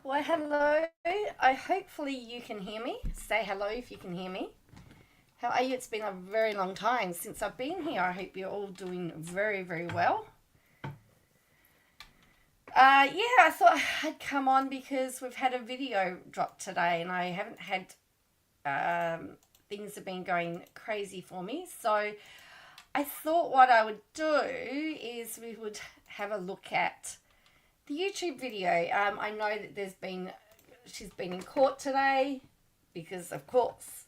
Well, hello. I hopefully you can hear me. Say hello if you can hear me. How are you? It's been a very long time since I've been here. I hope you're all doing very, very well. Yeah, I thought I'd come on because we've had a video drop today and I haven't had, things have been going crazy for me. So I thought what I would do is we would have a look at the YouTube video. I know that she's been in court today because, of course,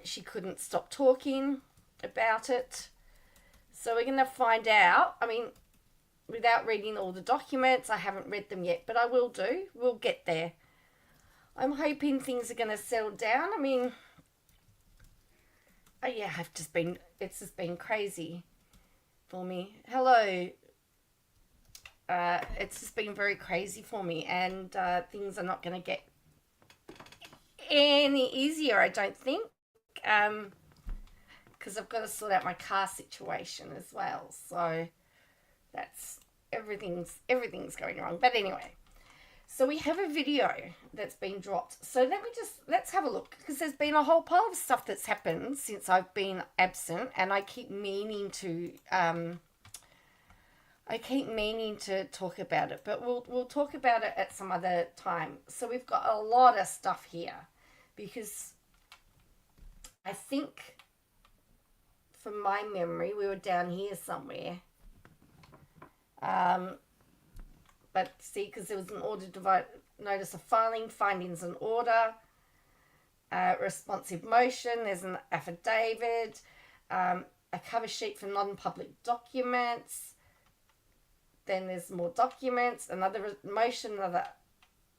she couldn't stop talking about it. So we're going to find out. I mean, without reading all the documents, I haven't read them yet, but I will do. We'll get there. I'm hoping things are going to settle down. I mean, oh yeah, it's just been crazy for me. Hello. It's just been very crazy for me, and things are not going to get any easier, I don't think, because I've got to sort out my car situation as well. So that's everything's going wrong. But anyway, so we have a video that's been dropped. So let's have a look, because there's been a whole pile of stuff that's happened since I've been absent, and I keep meaning to talk about it, but we'll talk about it at some other time. So we've got a lot of stuff here because I think, from my memory, we were down here somewhere. But see, because there was an order to vote, notice of filing, findings and order, responsive motion, there's an affidavit, a cover sheet for non-public documents. Then there's more documents, another motion,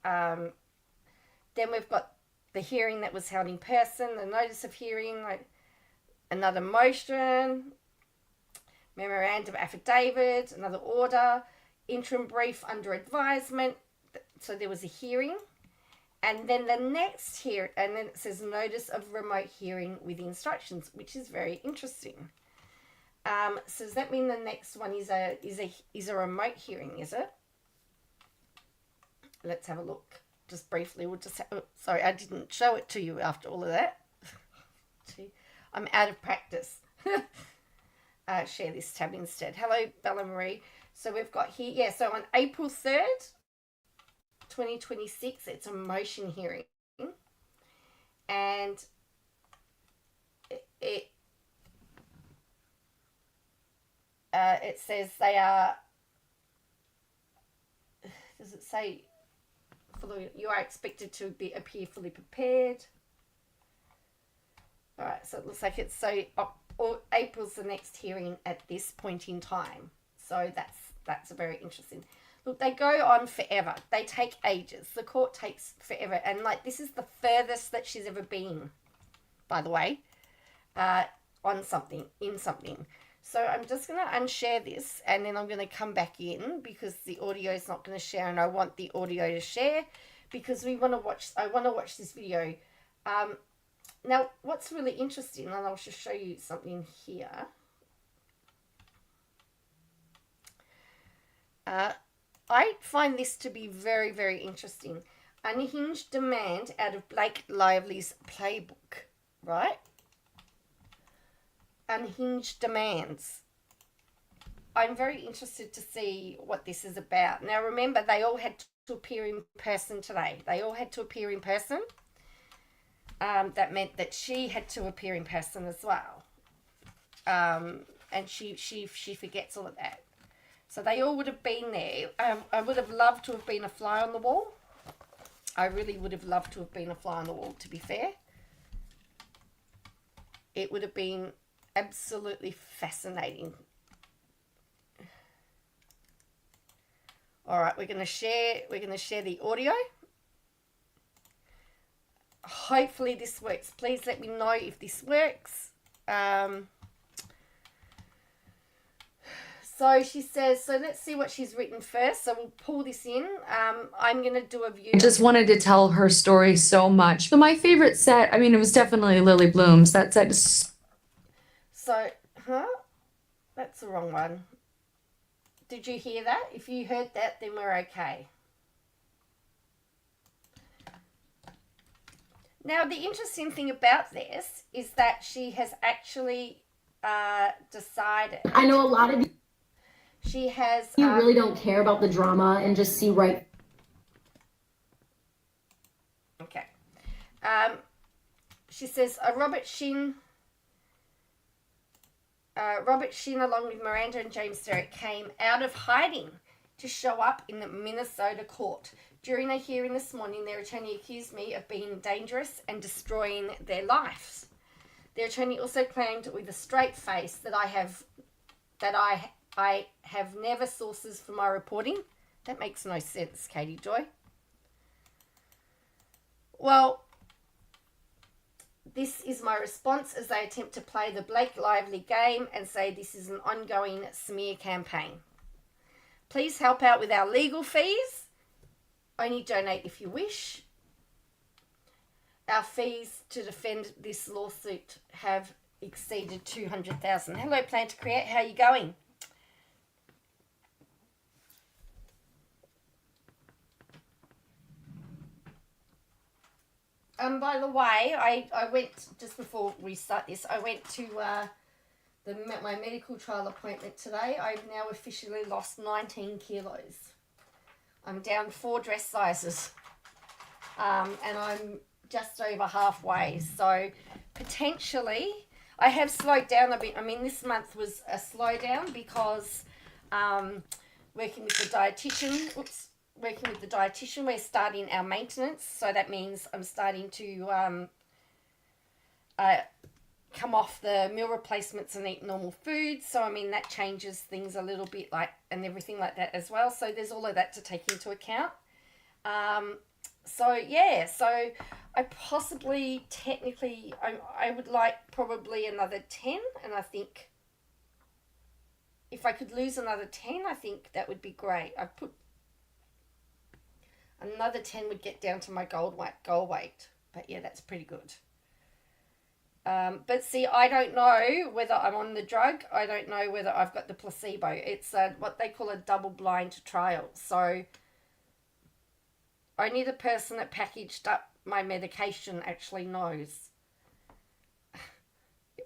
then we've got the hearing that was held in person, the notice of hearing, another motion, memorandum affidavit, another order, interim brief under advisement. So there was a hearing, and then the next here, and then it says notice of remote hearing with instructions, which is very interesting. So does that mean the next one is a remote hearing, is it? Let's have a look. Just briefly, sorry, I didn't show it to you after all of that. I'm out of practice. Share this tab instead. Hello, Bella Marie. So we've got here, yeah, so on April 3rd, 2026, it's a motion hearing. And it says they are, does it say, you are expected to appear fully prepared. All right, so it looks like it's April's the next hearing at this point in time. So that's very interesting. Look, they go on forever. They take ages. The court takes forever. And this is the furthest that she's ever been, by the way, in something. So I'm just going to unshare this, and then I'm going to come back in because the audio is not going to share, and I want the audio to share because I want to watch this video. Now, what's really interesting, and I'll just show you something here. I find this to be very, very interesting. Unhinged demand out of Blake Lively's playbook, right? Unhinged demands. I'm very interested to see what this is about. Now, remember, they all had to appear in person today. They all had to appear in person. That meant that she had to appear in person as well. And she forgets all of that. So they all would have been there. I would have loved to have been a fly on the wall. I really would have loved to have been a fly on the wall, to be fair. It would have been absolutely fascinating. All right, we're going to share the audio. Hopefully this works. Please let me know if this works. So she says, so let's see what she's written first. So we'll pull this in. I'm going to do a view. I just wanted to tell her story so much. So my favorite set, I mean, it was definitely Lily Bloom's. That set is... So, that's the wrong one. Did you hear that? If you heard that, then we're okay. Now, the interesting thing about this is that she has actually decided. I know a lot of She has. you really don't care about the drama and just see right. Okay. She says Robert Shinn, along with Miranda and James Derrick, came out of hiding to show up in the Minnesota court. During a hearing this morning, their attorney accused me of being dangerous and destroying their lives. Their attorney also claimed with a straight face that I have never sources for my reporting. That makes no sense, Katie Joy. Well, this is my response as they attempt to play the Blake Lively game and say this is an ongoing smear campaign. Please help out with our legal fees. Only donate if you wish. Our fees to defend this lawsuit have exceeded $200,000. Hello, Plan to Create. How are you going? By the way, I went, just before we start this, I went to my medical trial appointment today. I've now officially lost 19 kilos. I'm down 4 dress sizes. And I'm just over halfway. So potentially, I have slowed down a bit. I mean, this month was a slowdown because working with the dietitian, we're starting our maintenance. So that means I'm starting to come off the meal replacements and eat normal food. So, I mean, that changes things a little bit, and everything like that as well. So there's all of that to take into account. So I possibly, technically, I would like probably another 10. And I think if I could lose another 10, I think that would be great. I put another 10 would get down to my goal weight. But yeah, that's pretty good. But see, I don't know whether I'm on the drug. I don't know whether I've got the placebo. It's what they call a double-blind trial. So only the person that packaged up my medication actually knows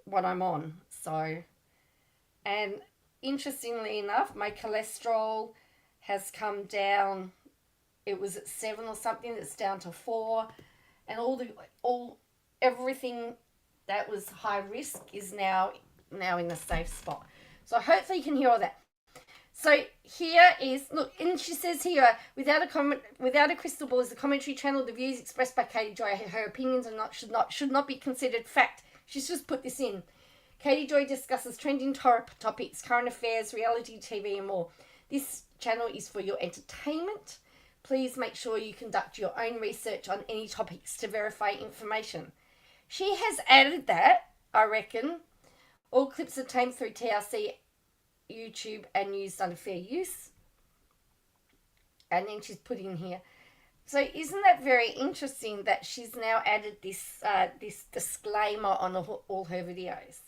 what I'm on. So, and interestingly enough, my cholesterol has come down. It was at 7 or something. It's down to 4, and everything that was high risk is now in the safe spot. So hopefully you can hear all that. So here is, look, and she says here, without a crystal ball is the commentary channel. The views expressed by Katie Joy, her opinions are should not be considered fact. She's just put this in. Katie Joy discusses trending topics, current affairs, reality TV, and more. This channel is for your entertainment. Please make sure you conduct your own research on any topics to verify information. She has added that, I reckon. All clips obtained through TRC, YouTube, and used under fair use. And then she's put in here. So isn't that very interesting that she's now added this this disclaimer on all her videos?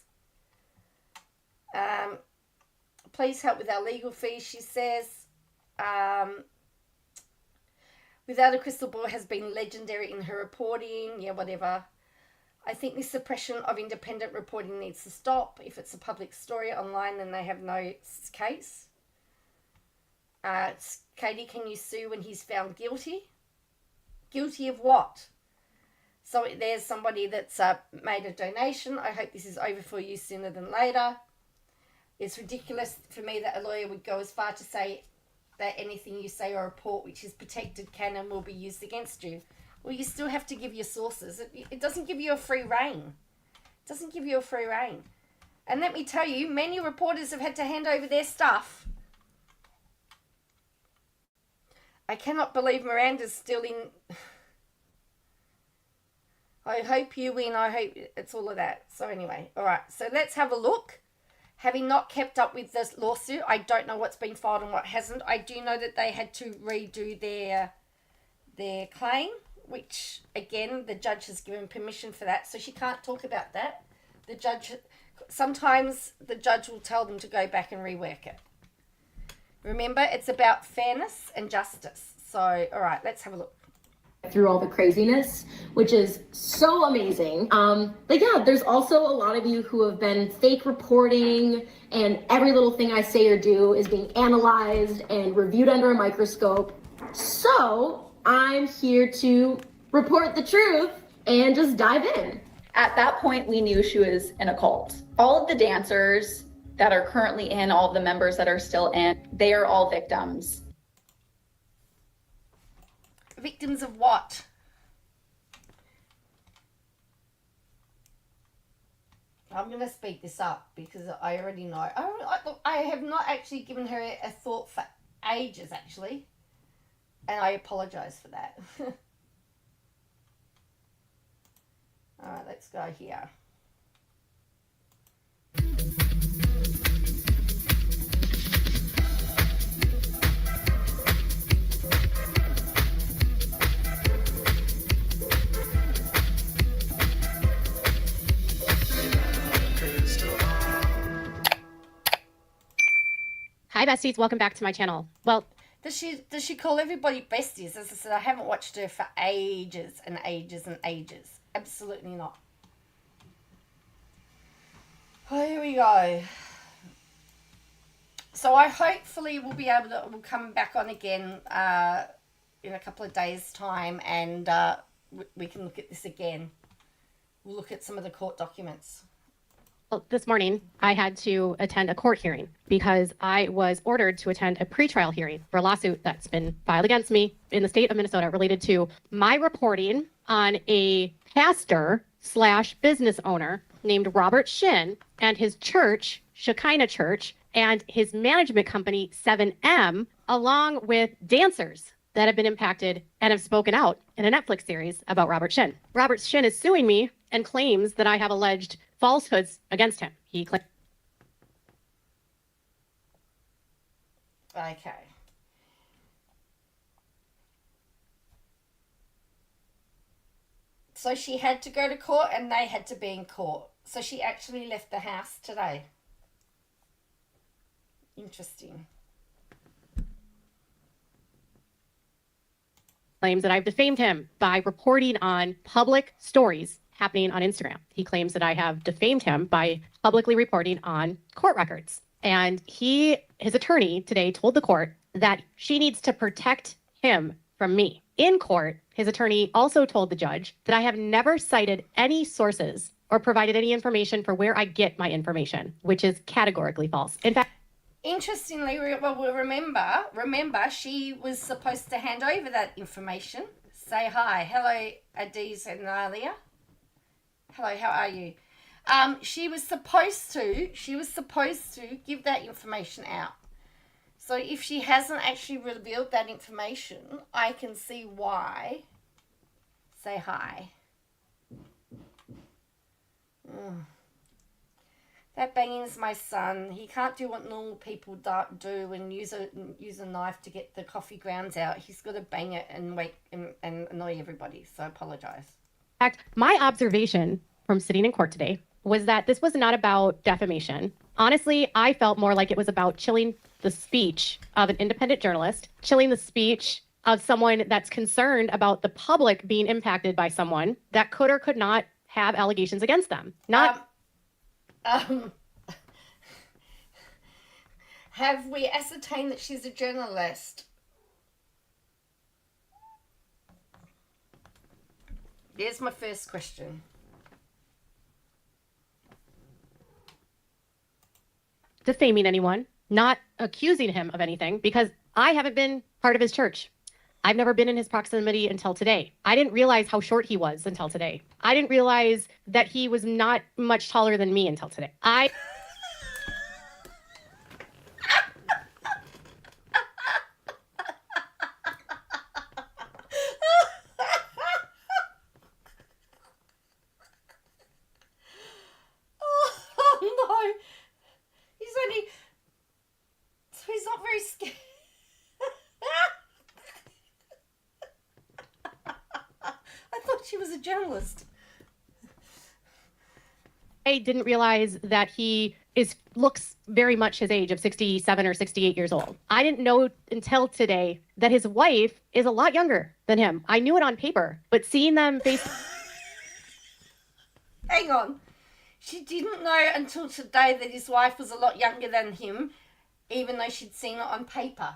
Please help with our legal fees, she says. Without a crystal ball has been legendary in her reporting. Yeah, whatever. I think this suppression of independent reporting needs to stop. If it's a public story online, then they have no case. Katie, can you sue when he's found guilty? Guilty of what? So there's somebody that's made a donation. I hope this is over for you sooner than later. It's ridiculous for me that a lawyer would go as far to say that anything you say or report which is protected can and will be used against you. Well, you still have to give your sources. It doesn't give you a free rein. It doesn't give you a free rein. And let me tell you, many reporters have had to hand over their stuff. I cannot believe Miranda's still in. I hope you win. I hope it's all of that. So anyway, all right. So let's have a look. Having not kept up with this lawsuit, I don't know what's been filed and what hasn't. I do know that they had to redo their claim, which, again, the judge has given permission for that, so she can't talk about that. Sometimes the judge will tell them to go back and rework it. Remember, it's about fairness and justice. So, all right, let's have a look. through all the craziness, which is so amazing. But yeah, there's also a lot of you who have been fake reporting, and every little thing I say or do is being analyzed and reviewed under a microscope. So I'm here to report the truth and just dive in. At that point, we knew she was in a cult. All of the dancers that are currently in, all of the members that are still in, they are all victims. Victims of what? I'm going to speed this up because I already know. I have not actually given her a thought for ages, actually. And I apologise for that. All right, let's go here. Hi besties, welcome back to my channel. Well, Does she call everybody besties? As I said, I haven't watched her for ages and ages and ages. Absolutely not. Oh, here we go. So I hopefully will be able to, we'll come back on again in a couple of days' time, and we can look at this again. We'll look at some of the court documents. this morning I had to attend a court hearing because I was ordered to attend a pretrial hearing for a lawsuit that's been filed against me in the state of Minnesota related to my reporting on a pastor / business owner named Robert Shinn and his church, Shekinah Church, and his management company, 7M, along with dancers that have been impacted and have spoken out in a Netflix series about Robert Shinn. Robert Shinn is suing me and claims that I have alleged falsehoods against him. He claims. Okay. So she had to go to court and they had to be in court. So she actually left the house today. Interesting. Claims that I've defamed him by reporting on public stories happening on Instagram. He claims that I have defamed him by publicly reporting on court records. And his attorney today told the court that she needs to protect him from me. In court, his attorney also told the judge that I have never cited any sources or provided any information for where I get my information, which is categorically false. In fact, interestingly, remember, she was supposed to hand over that information. Say hi. Hello, Adiz and Alia. Hello, how are you? She was supposed to give that information out. So if she hasn't actually revealed that information, I can see why. Say hi. That banging's my son. He can't do what normal people do and use a knife to get the coffee grounds out. He's got to bang it and wake and annoy everybody. So I apologize. In fact, my observation from sitting in court today was that this was not about defamation. Honestly, I felt more like it was about chilling the speech of an independent journalist, chilling the speech of someone that's concerned about the public being impacted by someone that could or could not have allegations against them. Have we ascertained that she's a journalist? Here's my first question. Defaming anyone, not accusing him of anything, because I haven't been part of his church. I've never been in his proximity until today. I didn't realize how short he was until today. I didn't realize that he was not much taller than me until today. Oh no! He's not very scared. I thought she was a journalist. I didn't realize that he looks very much his age of 67 or 68 years old. I didn't know until today that his wife is a lot younger than him. I knew it on paper, but seeing them face... Hang on. She didn't know until today that his wife was a lot younger than him, even though she'd seen it on paper.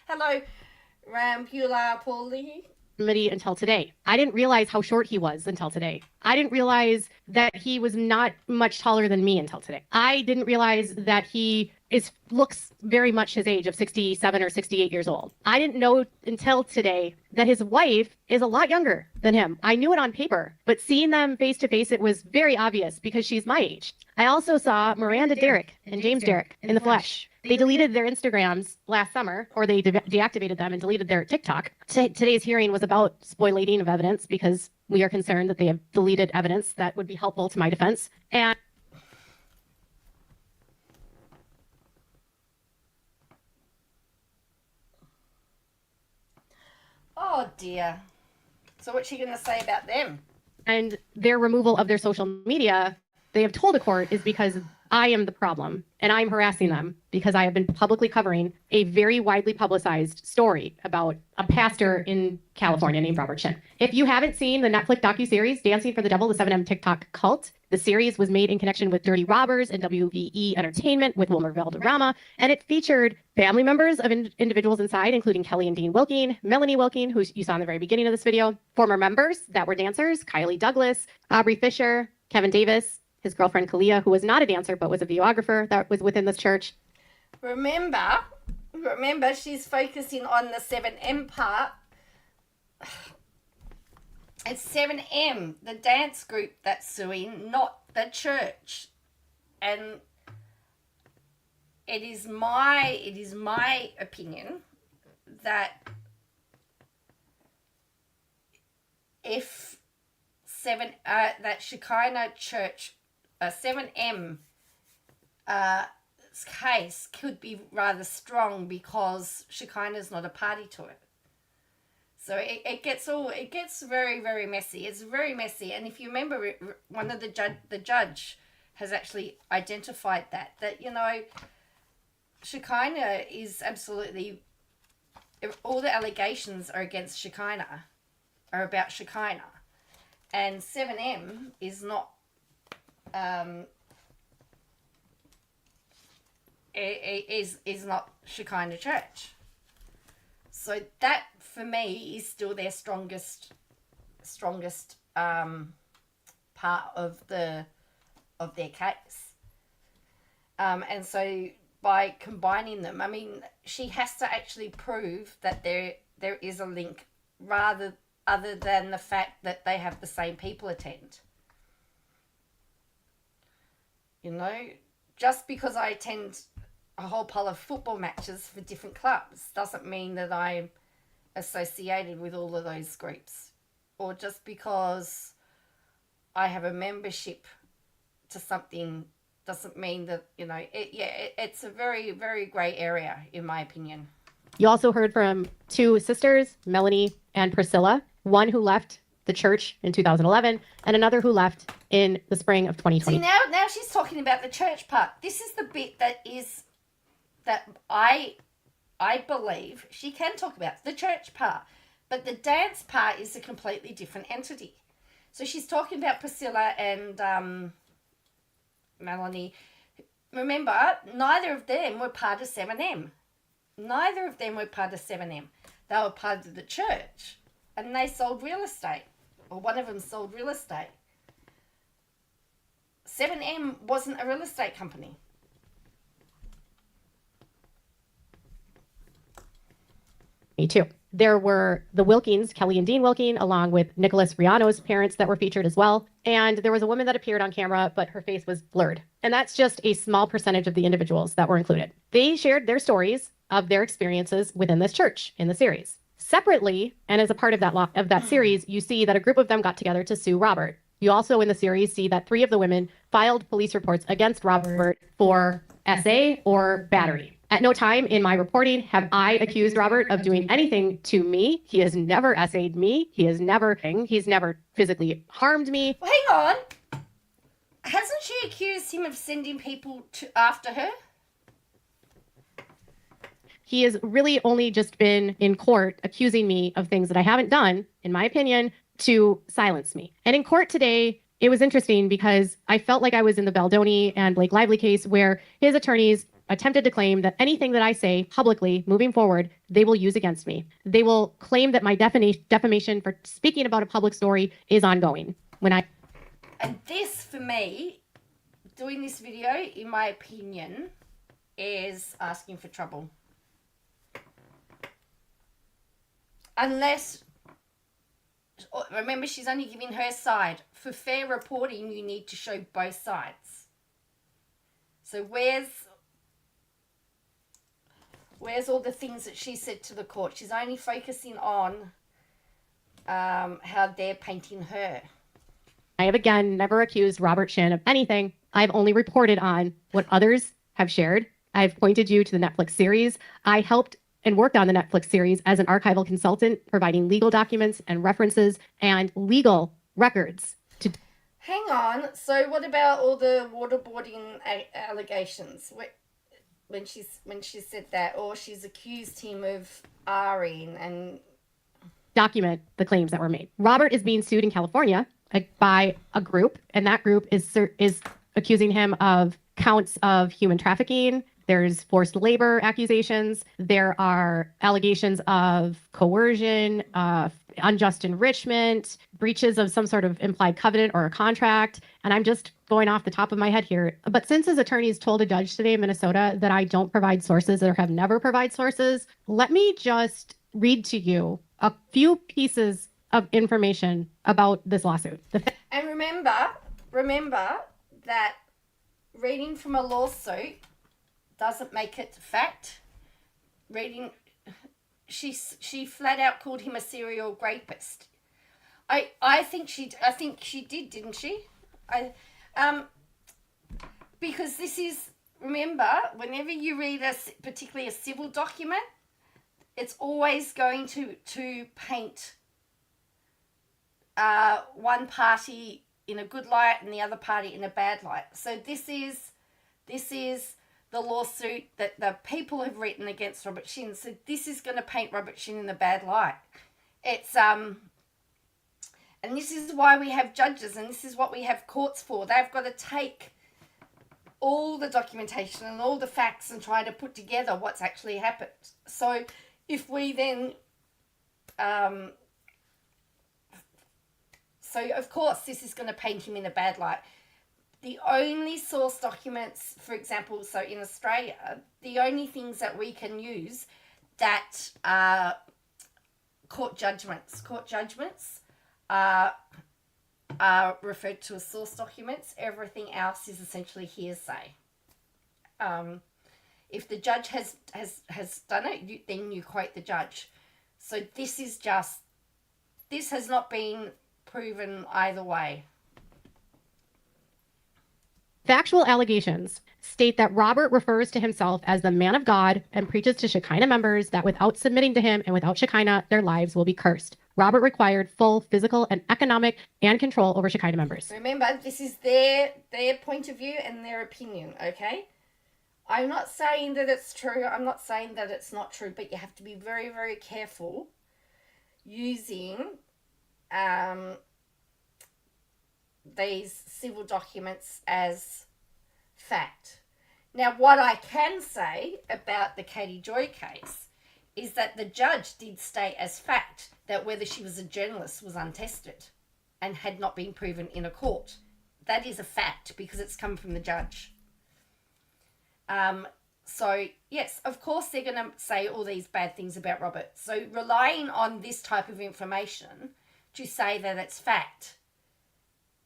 Hello, Rampula Paulie. Until today. I didn't realize how short he was until today. I didn't realize that he was not much taller than me until today. I didn't realize that he looks very much his age of 67 or 68 years old. I didn't know until today that his wife is a lot younger than him. I knew it on paper, but seeing them face to face, it was very obvious because she's my age. I also saw Miranda Derrick and James Derrick in the flesh. They deleted their Instagrams last summer, or they deactivated them and deleted their TikTok. Today's hearing was about spoilating of evidence because we are concerned that they have deleted evidence that would be helpful to my defense. And oh dear. So what's she going to say about them? And their removal of their social media, they have told the court, is because I am the problem and I'm harassing them because I have been publicly covering a very widely publicized story about a pastor in California named Robert Shinn. If you haven't seen the Netflix docuseries Dancing for the Devil, the 7M TikTok cult, the series was made in connection with Dirty Robbers and WVE Entertainment with Wilmer Valderrama, and it featured family members of individuals inside, including Kelly and Dean Wilking, Melanie Wilking, who you saw in the very beginning of this video, former members that were dancers, Kylie Douglas, Aubrey Fisher, Kevin Davis, his girlfriend Kalia, who was not a dancer but was a videographer that was within this church. Remember, she's focusing on the 7M part. It's 7M, the dance group that's suing, not the church. And it is my opinion that if that Shekinah Church, 7M case could be rather strong because Shekinah is not a party to it. So it gets very, very messy. It's very messy. And if you remember, one of the judge has actually identified that, you know, Shekinah is absolutely, all the allegations are against Shekinah, are about Shekinah. And 7M is not, is not Shekinah Church. So that, for me, is still their strongest part of their case. And so by combining them, I mean, she has to actually prove that there is a link other than the fact that they have the same people attend. You know, just because I attend a whole pile of football matches for different clubs doesn't mean that I'm associated with all of those groups. Or just because I have a membership to something doesn't mean that, you know, it's a very, very grey area, in my opinion. You also heard from two sisters, Melanie and Priscilla, one who left the church in 2011 and another who left in the spring of 2020. See, now she's talking about the church part. This is the bit that I believe she can talk about, the church part. But the dance part is a completely different entity. So she's talking about Priscilla and Melanie. Remember, neither of them were part of 7M. Neither of them were part of 7M. They were part of the church. And they sold real estate. Or one of them sold real estate. 7M wasn't a real estate company. Me too. There were the Wilkins, Kelly and Dean Wilking, along with Nicholas Riano's parents that were featured as well. And there was a woman that appeared on camera, but her face was blurred. And that's just a small percentage of the individuals that were included. They shared their stories of their experiences within this church in the series. Separately, and as a part of that series, you see that a group of them got together to sue Robert. You also in the series see that 3 of the women filed police reports against Robert for SA or battery. At no time in my reporting have I accused Robert of doing anything to me. He has never essayed me. He's never physically harmed me. Well, hang on. Hasn't she accused him of sending people after her? He has really only just been in court accusing me of things that I haven't done, in my opinion, to silence me. And in court today, it was interesting because I felt like I was in the Baldoni and Blake Lively case where his attorneys attempted to claim that anything that I say publicly moving forward, they will use against me. They will claim that my defamation for speaking about a public story is ongoing. And this, for me, doing this video, in my opinion, is asking for trouble. Unless, remember, she's only giving her side. For fair reporting, you need to show both sides. So where's all the things that she said to the court? She's only focusing on how they're painting her. I have again never accused Robert Shinn of anything. I've only reported on what others have shared. I've pointed you to the Netflix series. I helped and worked on the Netflix series as an archival consultant, providing legal documents and references and legal records. Hang on. So what about all the waterboarding allegations? When she said that, or she's accused him of R-ing and document the claims that were made. Robert is being sued in California by a group, and that group is accusing him of counts of human trafficking. There's forced labor accusations. There are allegations of coercion, unjust enrichment, breaches of some sort of implied covenant or a contract. And I'm just going off the top of my head here. But since his attorneys told a judge today in Minnesota that I don't provide sources or have never provided sources, let me just read to you a few pieces of information about this lawsuit. And remember that reading from a lawsuit doesn't make it fact. She flat out called him a serial rapist. I think she did, didn't she? Because this is, remember, whenever you read particularly a civil document, it's always going to paint one party in a good light and the other party in a bad light. So this is the lawsuit that the people have written against Robert Shinn. So this is going to paint Robert Shinn in a bad light. It's and this is why we have judges, and this is what we have courts for. They've got to take all the documentation and all the facts and try to put together what's actually happened. So if we then so of course this is going to paint him in a bad light. The only source documents, for example, so in Australia, the only things that we can use that are court judgments are referred to as source documents. Everything else is essentially hearsay. If the judge has done it, then you quote the judge. So this has not been proven either way. Factual allegations state that Robert refers to himself as the man of God and preaches to Shekinah members that without submitting to him and without Shekinah, their lives will be cursed. Robert required full physical and economic and control over Shekinah members. Remember, this is their point of view and their opinion, okay? I'm not saying that it's true. I'm not saying that it's not true, but you have to be very, very careful using these civil documents as fact. Now, what I can say about the Katie Joy case is that the judge did state as fact that whether she was a journalist was untested and had not been proven in a court. That is a fact because it's come from the judge. So, yes, of course they're going to say all these bad things about Robert. So relying on this type of information to say that it's fact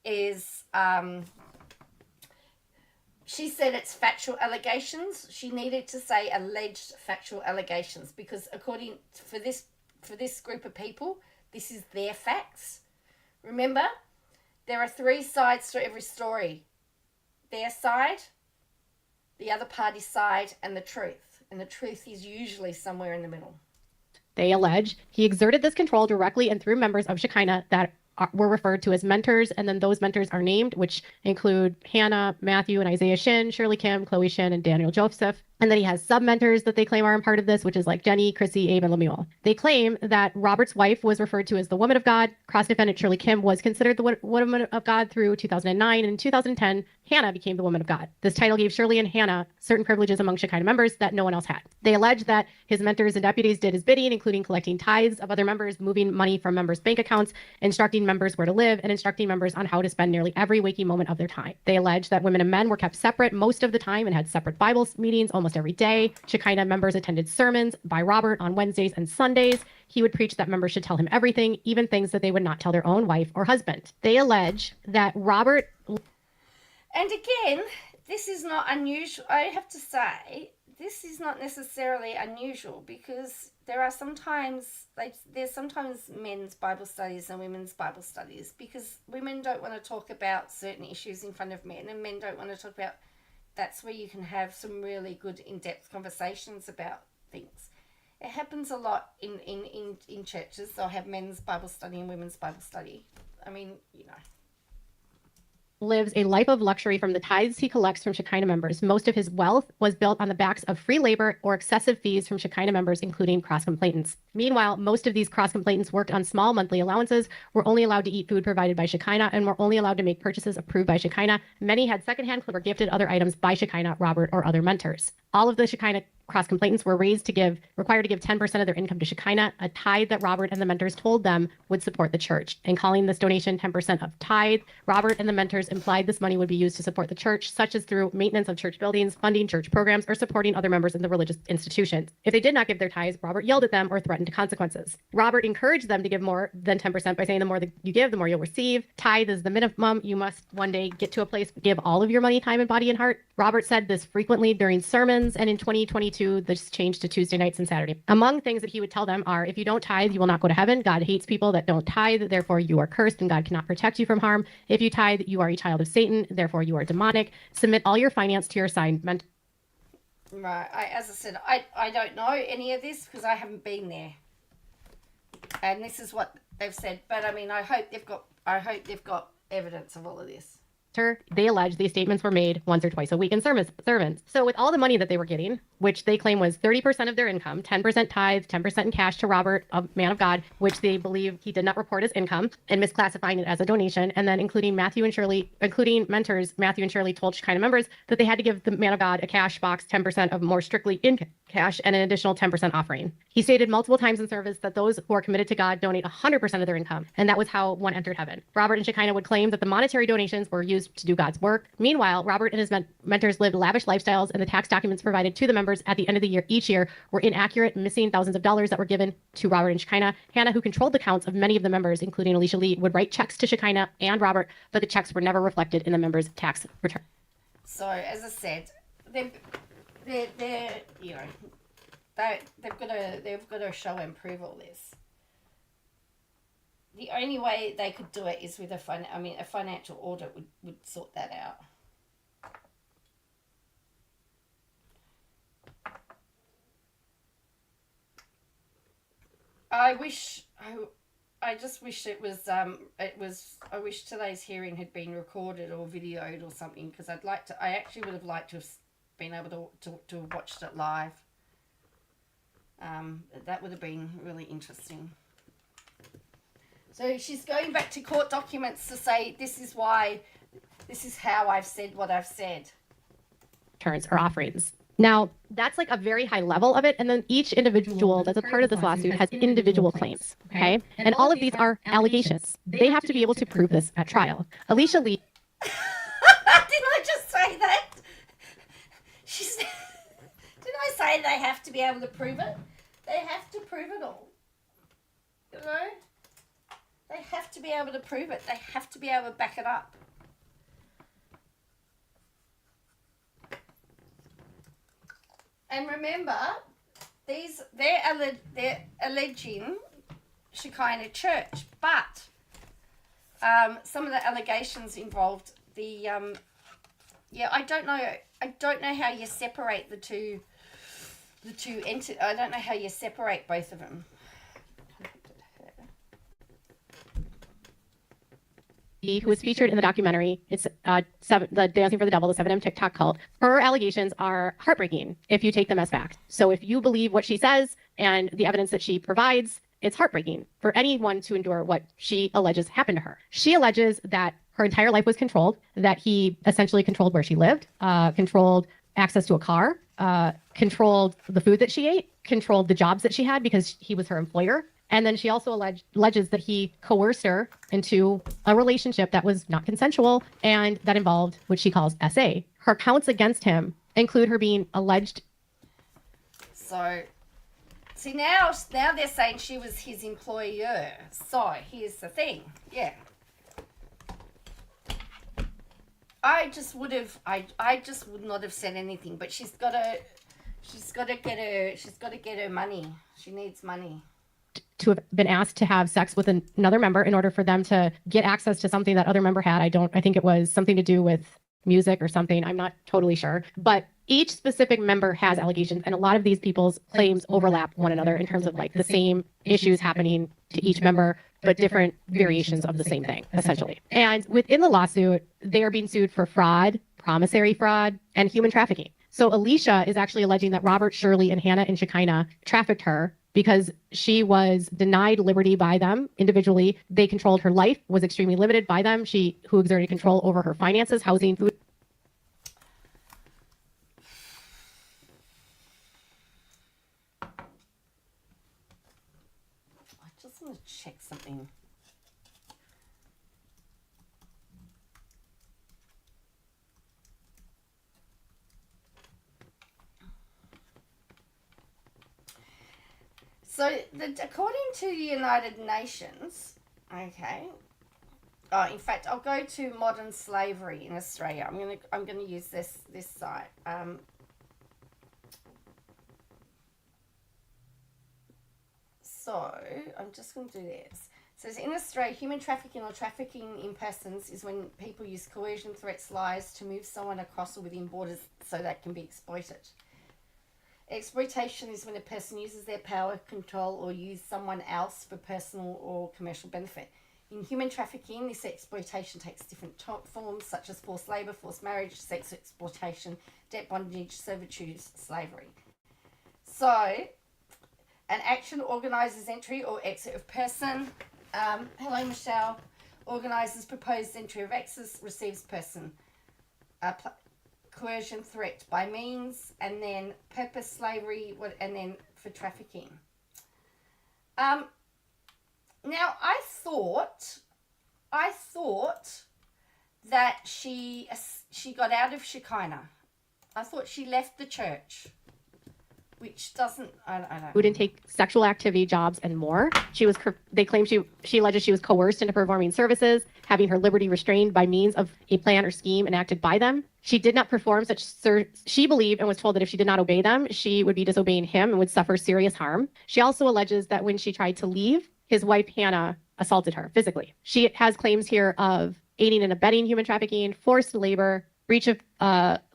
is, she said it's factual allegations. She needed to say alleged factual allegations because according for this group of people, this is their facts. Remember, there are 3 sides to every story. Their side, the other party's side, and the truth. and the truth is usually somewhere in the middle. They allege he exerted this control directly and through members of Shekinah that were referred to as mentors, and then those mentors are named, which include Hannah, Matthew, and Isaiah Shinn, Shirley Kim, Chloe Shinn, and Daniel Joseph. And then he has sub-mentors that they claim are a part of this, which is like Jenny, Chrissy, Abe, and Lemuel. They claim that Robert's wife was referred to as the woman of God. Cross-defendant Shirley Kim was considered the woman of God through 2009, and in 2010, Hannah became the woman of God. This title gave Shirley and Hannah certain privileges among Shekinah members that no one else had. They allege that his mentors and deputies did his bidding, including collecting tithes of other members, moving money from members' bank accounts, instructing members where to live, and instructing members on how to spend nearly every waking moment of their time. They allege that women and men were kept separate most of the time and had separate Bible meetings almost every day. Shekinah members attended sermons by Robert on Wednesdays and Sundays. He would preach that members should tell him everything, even things that they would not tell their own wife or husband. They allege that Robert... And again, this is not unusual. I have to say, this is not necessarily unusual, because there's sometimes men's Bible studies and women's Bible studies, because women don't want to talk about certain issues in front of men, and men don't want to talk about. That's where you can have some really good in-depth conversations about things. It happens a lot in churches. They'll have men's Bible study and women's Bible study. I mean, lives a life of luxury from the tithes he collects from Shekinah members. Most of his wealth was built on the backs of free labor or excessive fees from Shekinah members, including cross-complainants. Meanwhile, most of these cross-complainants worked on small monthly allowances, were only allowed to eat food provided by Shekinah, and were only allowed to make purchases approved by Shekinah. Many had secondhand or gifted other items by Shekinah, Robert, or other mentors. All of the Shekinah cross-complainants were required to give 10% of their income to Shekinah, a tithe that Robert and the mentors told them would support the church. In calling this donation 10% of tithe, Robert and the mentors implied this money would be used to support the church, such as through maintenance of church buildings, funding church programs, or supporting other members in the religious institutions. If they did not give their tithes, Robert yelled at them or threatened consequences. Robert encouraged them to give more than 10% by saying the more that you give, the more you'll receive. Tithe is the minimum. You must one day get to a place, give all of your money, time, and body and heart. Robert said this frequently during sermons, and in 2022, this changed to Tuesday nights and Saturday. Among things that he would tell them are, if you don't tithe, you will not go to heaven. God hates people that don't tithe, therefore you are cursed, and God cannot protect you from harm. If you tithe, you are a child of Satan, therefore you are demonic. Submit all your finance to your assignment. Right. As I said, I don't know any of this because I haven't been there. And this is what they've said. But I mean, I hope they've got evidence of all of this. They allege these statements were made once or twice a week in sermons. So with all the money that they were getting, which they claim was 30% of their income, 10% tithe, 10% in cash to Robert, a man of God, which they believe he did not report as income, and misclassifying it as a donation, and then including mentors, Matthew and Shirley told Shekinah members that they had to give the man of God a cash box, 10% of more strictly in cash, and an additional 10% offering. He stated multiple times in service that those who are committed to God donate 100% of their income, and that was how one entered heaven. Robert and Shekinah would claim that the monetary donations were used to do God's work. Meanwhile, Robert and his mentors lived lavish lifestyles, and the tax documents provided to the members at the end of the year each year were inaccurate, missing thousands of dollars that were given to Robert and Shekinah. Hannah, who controlled the counts of many of the members, including Alicia Lee, would write checks to Shekinah and Robert, but the checks were never reflected in the members' tax return. So, as I said, they've got to show and prove all this. The only way they could do it is with a financial audit would sort that out. I just wish I wish today's hearing had been recorded or videoed or something, because I actually would have liked to have been able to have watched it live. That would have been really interesting. So she's going back to court documents to say, this is how I've said what I've said. Returns or offerings. Now, that's like a very high level of it. And then each individual that's a part of this lawsuit has individual claims. Okay. And all of these are allegations. They have to be able to prove this at trial. Alicia Lee. Didn't I just say that? Didn't I say they have to be able to prove it? They have to prove it all. You know? They have to be able to prove it. They have to be able to back it up. And remember, they're alleging Shekinah Church, but some of the allegations involved I don't know how you separate the two the two I don't know how you separate both of them. Who was featured in the documentary, it's the Dancing for the Devil, the 7M TikTok cult. Her allegations are heartbreaking if you take them as fact. So if you believe what she says and the evidence that she provides, it's heartbreaking for anyone to endure what she alleges happened to her. She alleges that her entire life was controlled, that he essentially controlled where she lived, controlled access to a car, controlled the food that she ate, controlled the jobs that she had because he was her employer. And then she also alleges that he coerced her into a relationship that was not consensual and that involved what she calls SA. Her counts against him include her being alleged. So, see, now they're saying she was his employer. So, here's the thing. Yeah. I just would not have said anything, but she's got to get her money. She needs money. To have been asked to have sex with another member in order for them to get access to something that other member had. I think it was something to do with music or something. I'm not totally sure. But each specific member has allegations, and a lot of these people's claims overlap one another in terms of like the same issues happening to each member, but different variations of the same thing, essentially. And within the lawsuit, they are being sued for fraud, promissory fraud, and human trafficking. So Alicia is actually alleging that Robert, Shirley, and Hannah and Shekinah trafficked her because she was denied liberty by them individually. They controlled her life, was extremely limited by them. Who exerted control over her finances, housing, food. I just want to check something. So, according to the United Nations, okay. Oh, in fact, I'll go to modern slavery in Australia. I'm gonna use this site. So I'm just gonna do this. So in Australia, human trafficking or trafficking in persons is when people use coercion, threats, lies to move someone across or within borders so that can be exploited. Exploitation is when a person uses their power, control, or use someone else for personal or commercial benefit. In human trafficking, this exploitation takes different forms such as forced labour, forced marriage, sex exploitation, debt bondage, servitude, slavery. So, an action organises entry or exit of person. Hello, Michelle. Organises proposed entry of exit, receives person. Coercion, threat by means, and then purpose, slavery, and then for trafficking. Now, I thought that she got out of Shekinah. I thought she left the church, which doesn't. I don't know. Food intake, sexual activity, jobs, and more. They claim she alleges she was coerced into performing services, having her liberty restrained by means of a plan or scheme enacted by them. She did not perform such. She believed and was told that if she did not obey them, she would be disobeying him and would suffer serious harm. She also alleges that when she tried to leave, his wife Hannah assaulted her physically. She has claims here of aiding and abetting human trafficking, forced labor, breach of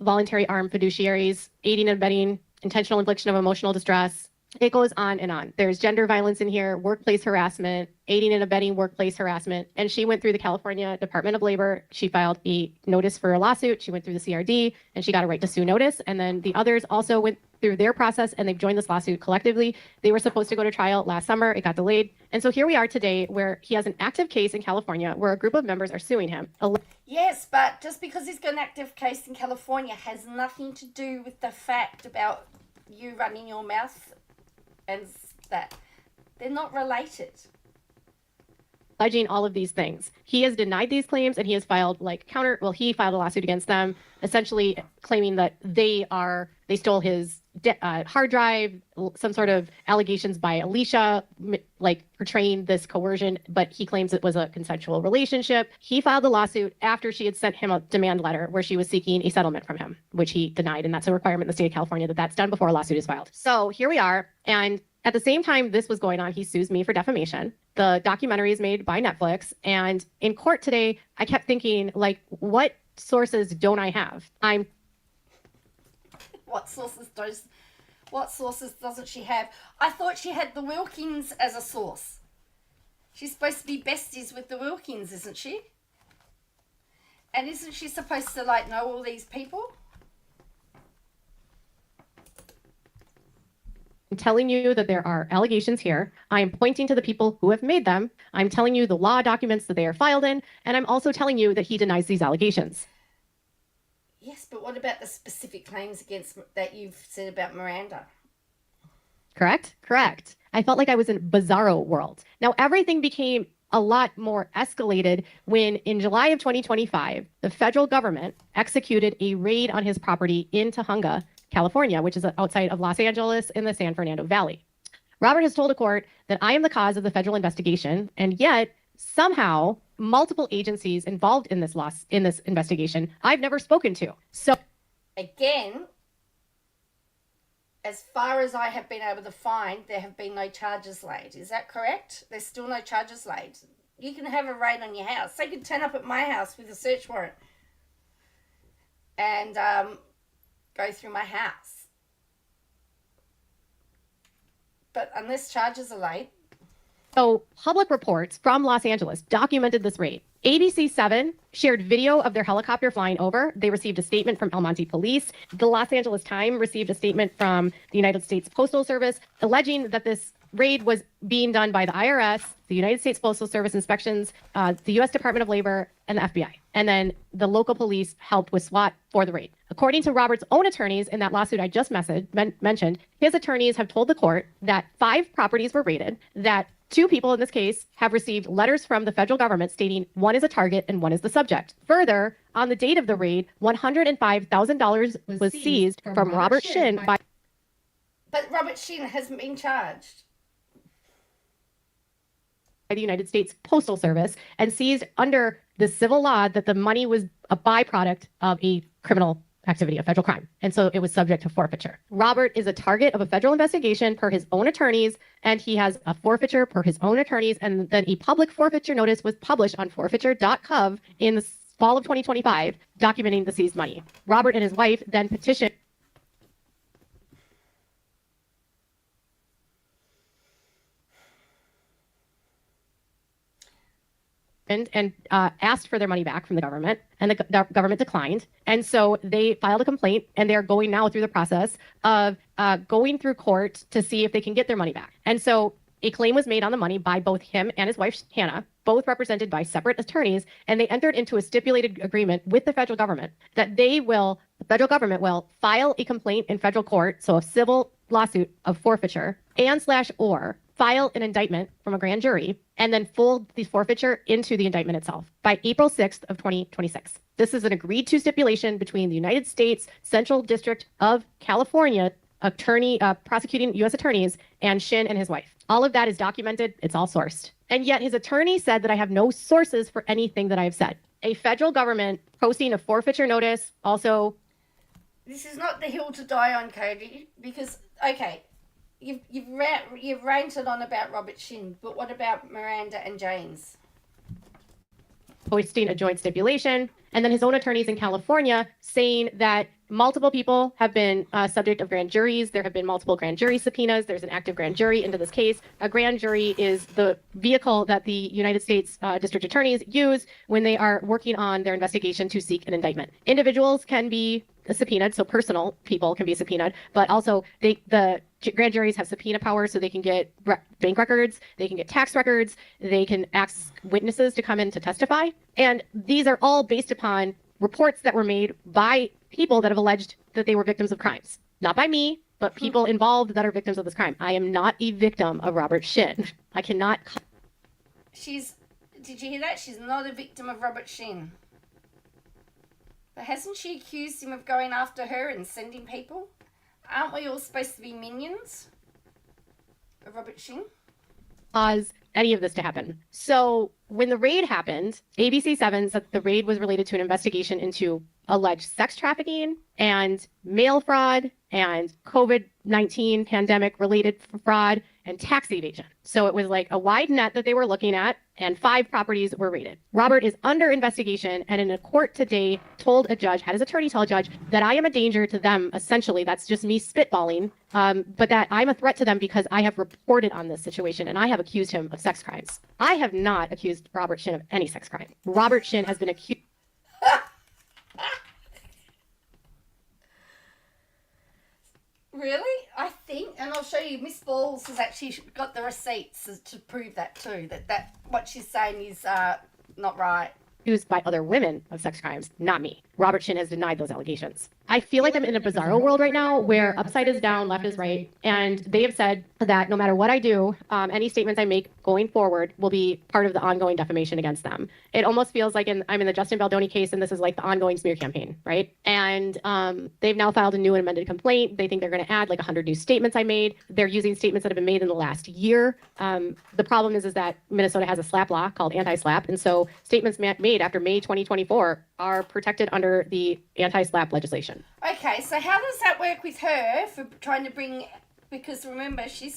voluntary armed fiduciaries, aiding and abetting intentional infliction of emotional distress. It goes on and on. There's gender violence in here, workplace harassment, aiding and abetting workplace harassment. And she went through the California Department of Labor. She filed a notice for a lawsuit. She went through the CRD and she got a right to sue notice. And then the others also went through their process and they've joined this lawsuit collectively. They were supposed to go to trial last summer. It got delayed. And so here we are today where he has an active case in California where a group of members are suing him. Yes, but just because he's got an active case in California has nothing to do with the fact about you running your mouth and that. They're not related. Alleging all of these things. He has denied these claims and he has filed he filed a lawsuit against them, essentially claiming that they stole his hard drive, some sort of allegations by Alicia, portraying this coercion, but he claims it was a consensual relationship. He filed a lawsuit after she had sent him a demand letter where she was seeking a settlement from him, which he denied. And that's a requirement in the state of California that's done before a lawsuit is filed. So here we are. And at the same time this was going on, he sues me for defamation. The documentary is made by Netflix. And in court today, I kept thinking, what sources don't I have? What sources doesn't she have? I thought she had the Wilkins as a source. She's supposed to be besties with the Wilkins, isn't she? And isn't she supposed to, like, know all these people? I'm telling you that there are allegations here. I'm pointing to the people who have made them. I'm telling you the law documents that they are filed in. And I'm also telling you that he denies these allegations. Yes, but what about the specific claims against that you've said about Miranda? Correct? Correct. I felt like I was in bizarro world. Now, everything became a lot more escalated when in July of 2025, the federal government executed a raid on his property in Tujunga, California, which is outside of Los Angeles in the San Fernando Valley. Robert has told a court that I am the cause of the federal investigation, and yet somehow multiple agencies involved in this investigation I've never spoken to. So again, as far as I have been able to find, there have been no charges laid. Is that correct? There's still no charges laid. You can have a raid on your house. They could turn up at my house with a search warrant and go through my house. But unless charges are laid. So public reports from Los Angeles documented this raid. ABC7 shared video of their helicopter flying over. They received a statement from El Monte Police. The Los Angeles Times received a statement from the United States Postal Service alleging that this raid was being done by the IRS, the United States Postal Service inspections, the U.S. Department of Labor, and the FBI. And then the local police helped with SWAT for the raid. According to Robert's own attorneys in that lawsuit I just mentioned, his attorneys have told the court that 5 properties were raided, that 2 people in this case have received letters from the federal government stating one is a target and one is the subject. Further, on the date of the raid, $105,000 was seized from Robert Shinn by... But Robert Shinn hasn't been charged. By the United States Postal Service and seized under the civil law that the money was a byproduct of a criminal activity, a federal crime. And so it was subject to forfeiture. Robert is a target of a federal investigation per his own attorneys, and he has a forfeiture per his own attorneys. And then a public forfeiture notice was published on forfeiture.gov in the fall of 2025, documenting the seized money. Robert and his wife then petitioned and asked for their money back from the government, and the government declined. And so they filed a complaint, and they're going now through the process of going through court to see if they can get their money back. And so a claim was made on the money by both him and his wife, Hannah, both represented by separate attorneys, and they entered into a stipulated agreement with the federal government that the federal government will file a complaint in federal court, so a civil lawsuit of forfeiture, and/or file an indictment from a grand jury, and then fold the forfeiture into the indictment itself by April 6th of 2026. This is an agreed to stipulation between the United States Central District of California prosecuting U.S. attorneys and Shinn and his wife. All of that is documented. It's all sourced. And yet his attorney said that I have no sources for anything that I have said. A federal government posting a forfeiture notice also. This is not the hill to die on, Cody, because, okay, You've ranted on about Robert Shinn, but what about Miranda and James? Posting a joint stipulation, and then his own attorneys in California saying that multiple people have been subject of grand juries. There have been multiple grand jury subpoenas. There's an active grand jury into this case. A grand jury is the vehicle that the United States district attorneys use when they are working on their investigation to seek an indictment. Individuals can be subpoenaed, so personal people can be subpoenaed, but also the grand juries have subpoena power, so they can get bank records, they can get tax records, they can ask witnesses to come in to testify. And these are all based upon reports that were made by people that have alleged that they were victims of crimes. Not by me, but people involved that are victims of this crime. I am not a victim of Robert Shinn. I cannot. Did you hear that? She's not a victim of Robert Shinn. But hasn't she accused him of going after her and sending people? Aren't we all supposed to be minions of Robert Shinn? Cause any of this to happen. So when the raid happened, ABC7 said the raid was related to an investigation into alleged sex trafficking and mail fraud and COVID-19 pandemic related fraud and tax evasion. So it was like a wide net that they were looking at, and 5 properties were raided. Robert is under investigation, and in a court today told a judge, had his attorney tell a judge, that I am a danger to them. Essentially, that's just me spitballing, but that I'm a threat to them because I have reported on this situation and I have accused him of sex crimes. I have not accused Robert Shinn of any sex crime. Robert Shinn has been accused. Really? I think, and I'll show you, Miss Balls has actually got the receipts to prove that too, that what she's saying is not right. Accused by other women of sex crimes, not me. Robert Shinn has denied those allegations. I feel like I'm in a bizarro world right now where upside is down, left is right. And they have said that no matter what I do, any statements I make going forward will be part of the ongoing defamation against them. It almost feels like I'm in the Justin Baldoni case, and this is like the ongoing smear campaign, right? And they've now filed a new and amended complaint. They think they're going to add like 100 new statements I made. They're using statements that have been made in the last year. The problem is that Minnesota has a SLAPP law called anti-SLAPP. And so statements made after May 2024 are protected under the anti-SLAPP legislation. Okay, so how does that work with her for trying to bring, because remember, she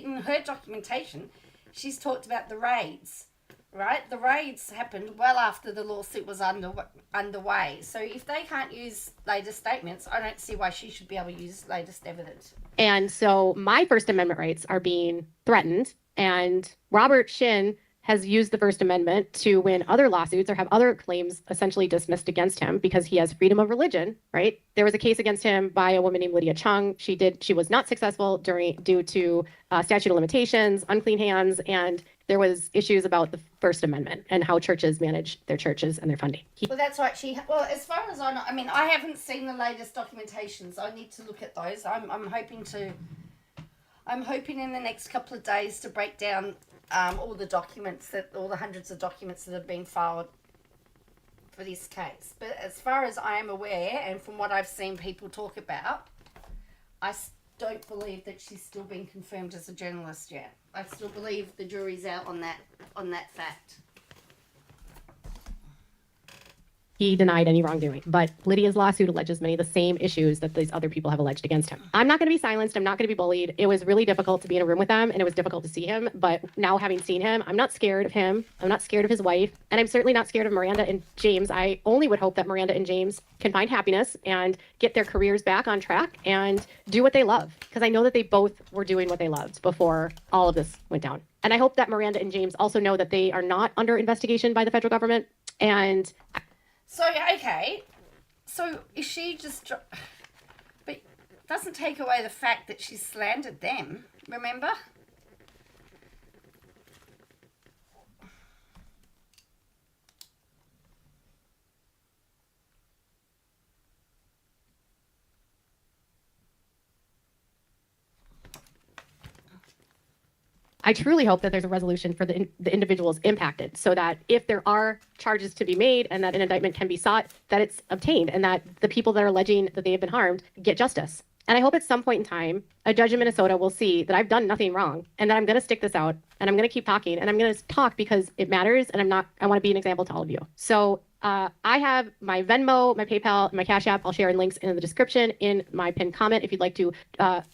in her documentation, she's talked about the raids, right? The raids happened well after the lawsuit was underway. So if they can't use latest statements, I don't see why she should be able to use latest evidence. And so my First Amendment rights are being threatened, and Robert Shinn has used the First Amendment to win other lawsuits or have other claims essentially dismissed against him because he has freedom of religion, right? There was a case against him by a woman named Lydia Chung. She was not successful due to statute of limitations, unclean hands, and there was issues about the First Amendment and how churches manage their churches and their funding. Well, that's right. Well, as far as I know, I mean, I haven't seen the latest documentations. I need to look at those. I'm hoping in the next couple of days to break down all the hundreds of documents that have been filed for this case. But as far as I am aware, and from what I've seen people talk about, I don't believe that she's still been confirmed as a journalist yet. I still believe the jury's out on that fact. He denied any wrongdoing, but Lydia's lawsuit alleges many of the same issues that these other people have alleged against him. I'm not going to be silenced. I'm not going to be bullied. It was really difficult to be in a room with them, and it was difficult to see him. But now, having seen him, I'm not scared of him. I'm not scared of his wife, and I'm certainly not scared of Miranda and James. I only would hope that Miranda and James can find happiness and get their careers back on track and do what they love, because I know that they both were doing what they loved before all of this went down. And I hope that Miranda and James also know that they are not under investigation by the federal government. And so, okay, so is she just, but doesn't take away the fact that she slandered them, remember? I truly hope that there's a resolution for the individuals impacted, so that if there are charges to be made and that an indictment can be sought, that it's obtained and that the people that are alleging that they have been harmed get justice. And I hope at some point in time, a judge in Minnesota will see that I've done nothing wrong and that I'm going to stick this out and I'm going to keep talking, and I'm going to talk because it matters, and I want to be an example to all of you. So I have my Venmo, my PayPal, my Cash App. I'll share in links in the description in my pinned comment if you'd like to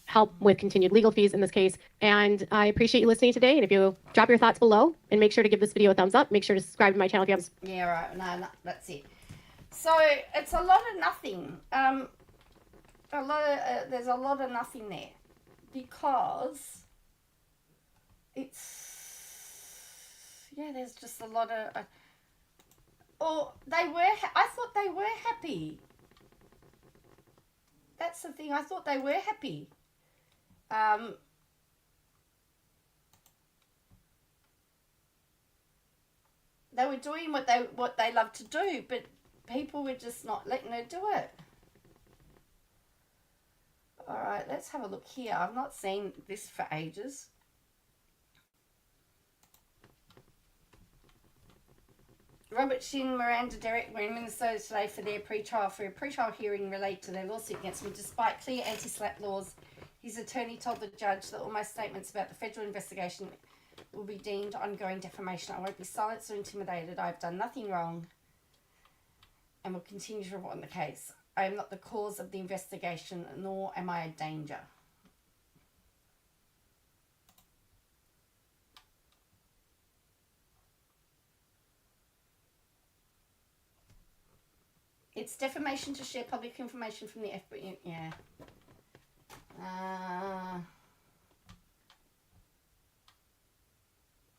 help with continued legal fees in this case. And I appreciate you listening today. And if you drop your thoughts below, and make sure to give this video a thumbs up, make sure to subscribe to my channel if you haven't. Yeah, right. No, that's it. So it's a lot of nothing. There's a lot of nothing there, because there's just a lot of. I thought they were happy. That's the thing. I thought they were happy. They were doing what they love to do, but people were just not letting her do it. All right, let's have a look here. I've not seen this for ages. Robert Shinn, Miranda Derrick were in Minnesota today for a pretrial hearing related to their lawsuit against me. Despite clear anti-SLAPP laws, his attorney told the judge that all my statements about the federal investigation will be deemed ongoing defamation. I won't be silenced or intimidated. I have done nothing wrong and will continue to report on the case. I am not the cause of the investigation, nor am I a danger. It's defamation to share public information from the FBI. Yeah.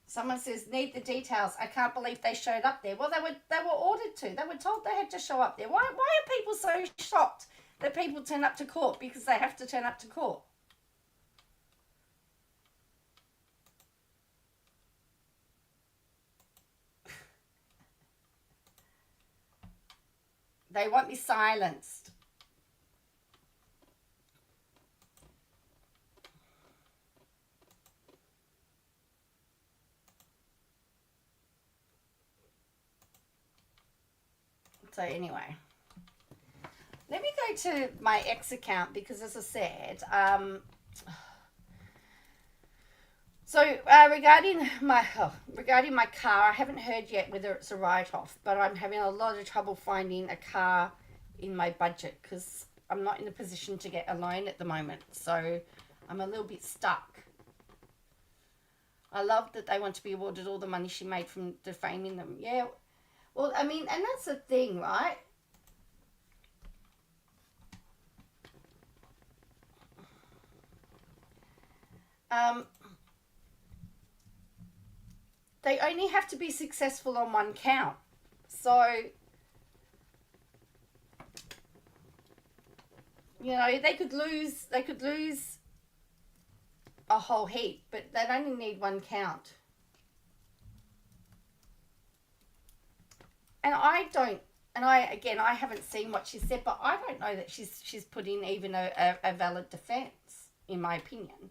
Someone says, need the details. I can't believe they showed up there. Well, they were ordered to. They were told they had to show up there. Why are people so shocked that people turn up to court because they have to turn up to court? They want me silenced. So anyway, let me go to my X account because, as I said, regarding my car, I haven't heard yet whether it's a write-off, but I'm having a lot of trouble finding a car in my budget because I'm not in a position to get a loan at the moment, so I'm a little bit stuck. I love that they want to be awarded all the money she made from defaming them. Yeah. Well, I mean, and that's the thing, right? They only have to be successful on one count. So, you know, they could lose a whole heap, but they'd only need one count. And I haven't seen what she said, but I don't know that she's put in even a valid defense, in my opinion.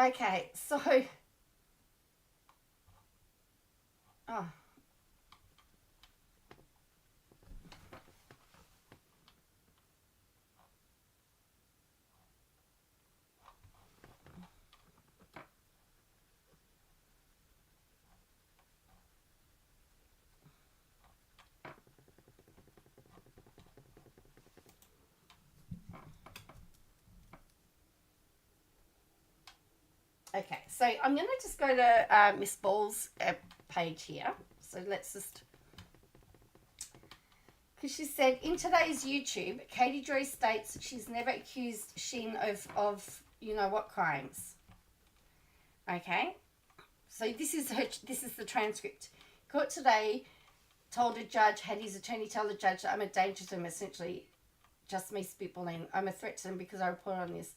Okay, so okay, so I'm going to just go to Miss Ball's page here. So let's just... Because she said, in today's YouTube, Katie Joy states that she's never accused Shinn of you-know-what crimes. Okay? So this is the transcript. Court today told a judge, had his attorney tell the judge that I'm a danger to him, essentially just me spitballing. I'm a threat to him because I report on this.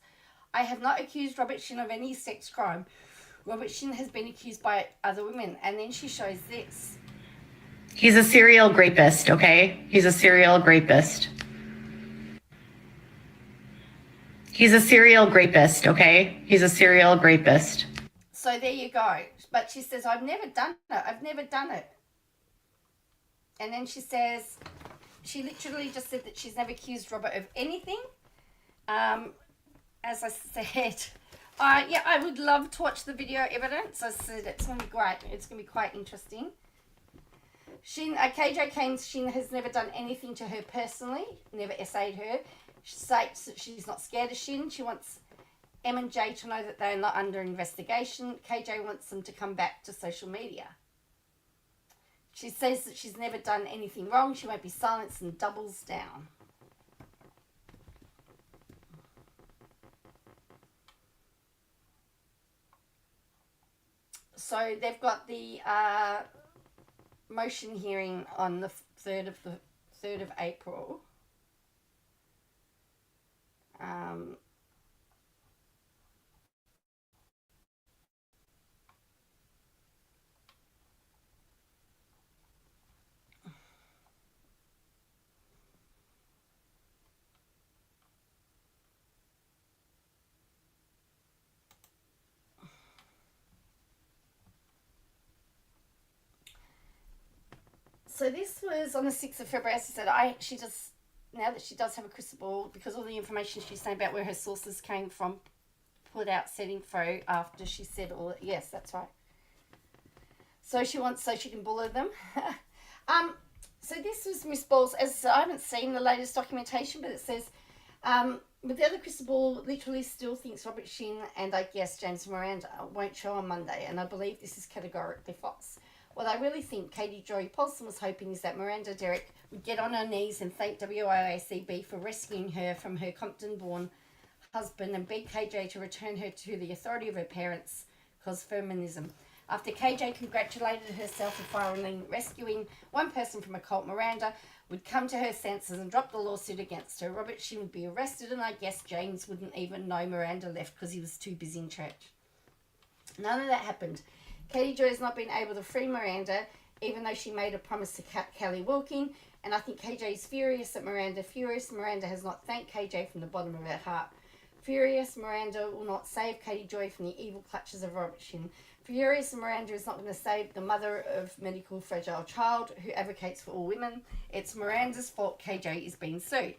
I have not accused Robert Shinn of any sex crime. Robert Shinn has been accused by other women. And then she shows this. He's a serial rapist, okay? He's a serial rapist. He's a serial rapist, okay? He's a serial rapist. So there you go. But she says, I've never done it. I've never done it. And then she says, she literally just said that she's never accused Robert of anything. As I said, yeah, I would love to watch the video evidence. I said it's going to be great. It's going to be quite interesting. Shinn, KJ claims Shinn has never done anything to her personally, never essayed her. She states that she's not scared of Shinn. She wants M and J to know that they're not under investigation. KJ wants them to come back to social media. She says that she's never done anything wrong. She won't be silenced and doubles down. So they've got the motion hearing on the 3rd of April. So this was on the 6th of February. As I said, now that she does have a crystal ball, because all the information she's saying about where her sources came from, put out said info after she said all. Yes, that's right. So she wants, so she can bully them. So this was Miss Balls. As I said, I haven't seen the latest documentation, but it says But the other crystal ball literally still thinks Robert Shinn and I guess James Miranda won't show on Monday, and I believe this is categorically false. What I really think Katie Joy Paulson was hoping is that Miranda Derrick would get on her knees and thank WIACB for rescuing her from her Compton-born husband and beg KJ to return her to the authority of her parents, cause feminism. After KJ congratulated herself for finally rescuing one person from a cult, Miranda would come to her senses and drop the lawsuit against her. Robert Shinn would be arrested, and I guess James wouldn't even know Miranda left because he was too busy in church. None of that happened. Katie Joy has not been able to free Miranda, even though she made a promise to Kelly Wilkin, and I think KJ is furious at Miranda. Furious Miranda has not thanked KJ from the bottom of her heart. Furious Miranda will not save Katie Joy from the evil clutches of Robert Shinn. Furious Miranda is not going to save the mother of medical fragile child who advocates for all women. It's Miranda's fault KJ is being sued.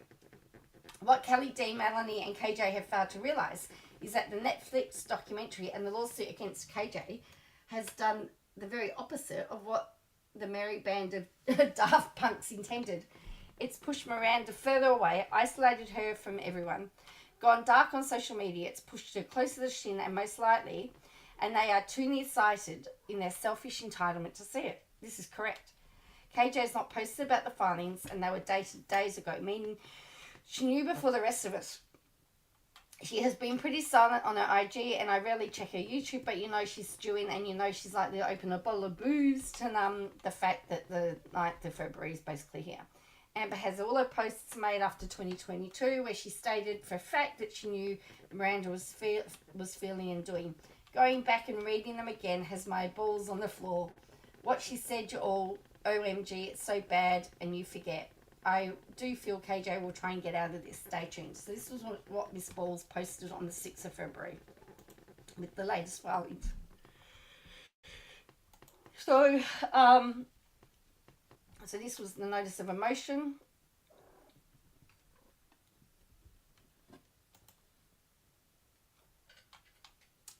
What Kelly, Dee, Melanie and KJ have failed to realise is that the Netflix documentary and the lawsuit against KJ has done the very opposite of what the merry band of daft punks intended. It's pushed Miranda further away, isolated her from everyone, gone dark on social media. It's pushed her closer to Shinn, and most likely, and they are too nearsighted in their selfish entitlement to see it. This is correct. KJ has not posted about the filings, and they were dated days ago, meaning she knew before the rest of us. She has been pretty silent on her IG, and I rarely check her YouTube, but you know she's stewing, and you know she's likely to open a bottle of booze to numb the fact that the 9th of February is basically here. Amber has all her posts made after 2022, where she stated for a fact that she knew Miranda was feeling and doing. Going back and reading them again has my balls on the floor. What she said, you all, OMG, it's so bad, and you forget. I do feel KJ will try and get out of this. Stay tuned. So this was what Miss Balls posted on the 6th of February with the latest filings. So, so this was the notice of emotion.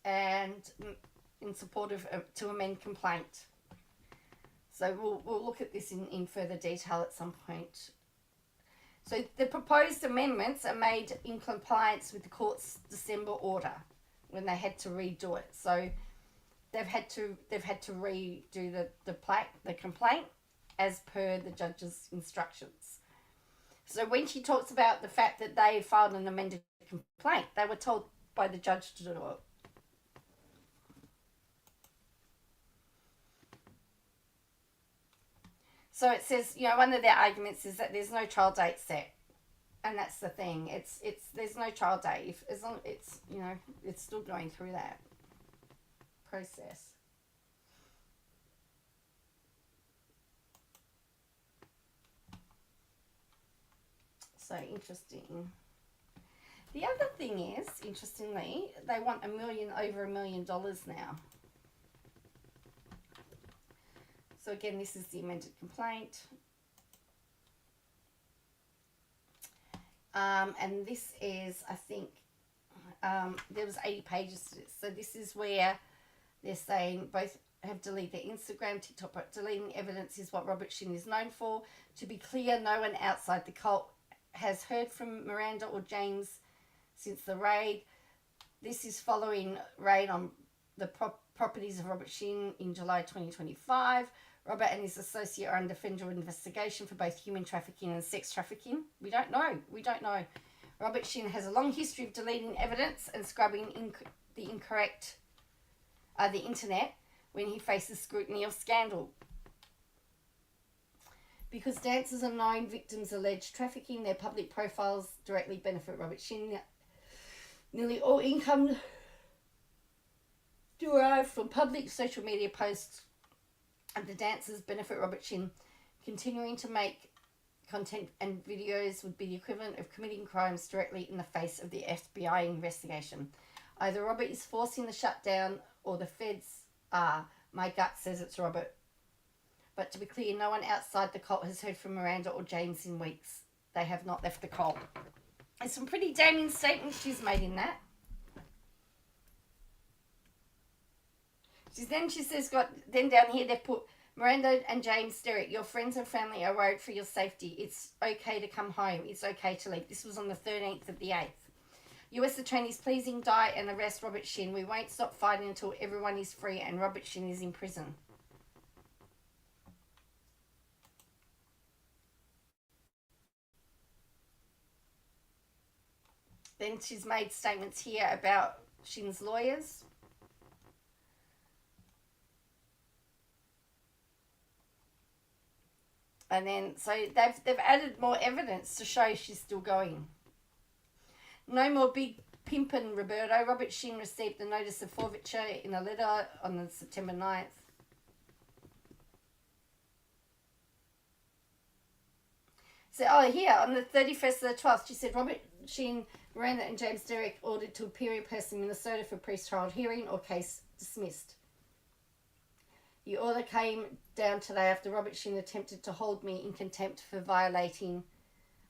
And in support of to amend complaint. So we'll look at this in further detail at some point. So the proposed amendments are made in compliance with the court's December order when they had to redo it. So they've had to redo the complaint as per the judge's instructions. So when she talks about the fact that they filed an amended complaint, they were told by the judge to do it. So it says, you know, one of their arguments is that there's no trial date set, and that's the thing. There's no trial date as long it's, you know, it's still going through that process. So interesting. The other thing is, interestingly, they want over $1 million now. So again, this is the amended complaint. And this is, I think, there was 80 pages to this. So this is where they're saying both have deleted their Instagram, TikTok, but deleting evidence is what Robert Shinn is known for. To be clear, no one outside the cult has heard from Miranda or James since the raid. This is following raid on the properties of Robert Shinn in July 2025. Robert and his associate are under federal investigation for both human trafficking and sex trafficking. We don't know. Robert Shinn has a long history of deleting evidence and scrubbing the internet when he faces scrutiny of scandal. Because dancers are known victims of alleged trafficking, their public profiles directly benefit Robert Shinn. Nearly all income derived from public social media posts and the dancers benefit Robert Shinn. Continuing to make content and videos would be the equivalent of committing crimes directly in the face of the FBI investigation. Either Robert is forcing the shutdown or the feds are. My gut says it's Robert. But to be clear, no one outside the cult has heard from Miranda or James in weeks. They have not left the cult. There's some pretty damning statements she's made in that. Then she says, then down here they put Miranda and James Derrick, your friends and family are worried for your safety. It's okay to come home. It's okay to leave. This was on the 13th of the 8th. U.S. attorneys, please indict and arrest Robert Shinn. We won't stop fighting until everyone is free and Robert Shinn is in prison. Then she's made statements here about Shinn's lawyers. And then, so they've added more evidence to show she's still going. No more big pimpin', Roberto. Robert Shinn received a notice of forfeiture in a letter on the September 9th. So, here, on the 31st of the 12th, she said, Robert Shinn, Miranda and James Derrick ordered to appear in person in Minnesota for pre-trial hearing or case dismissed. The order came down today after Robert Shinn attempted to hold me in contempt for violating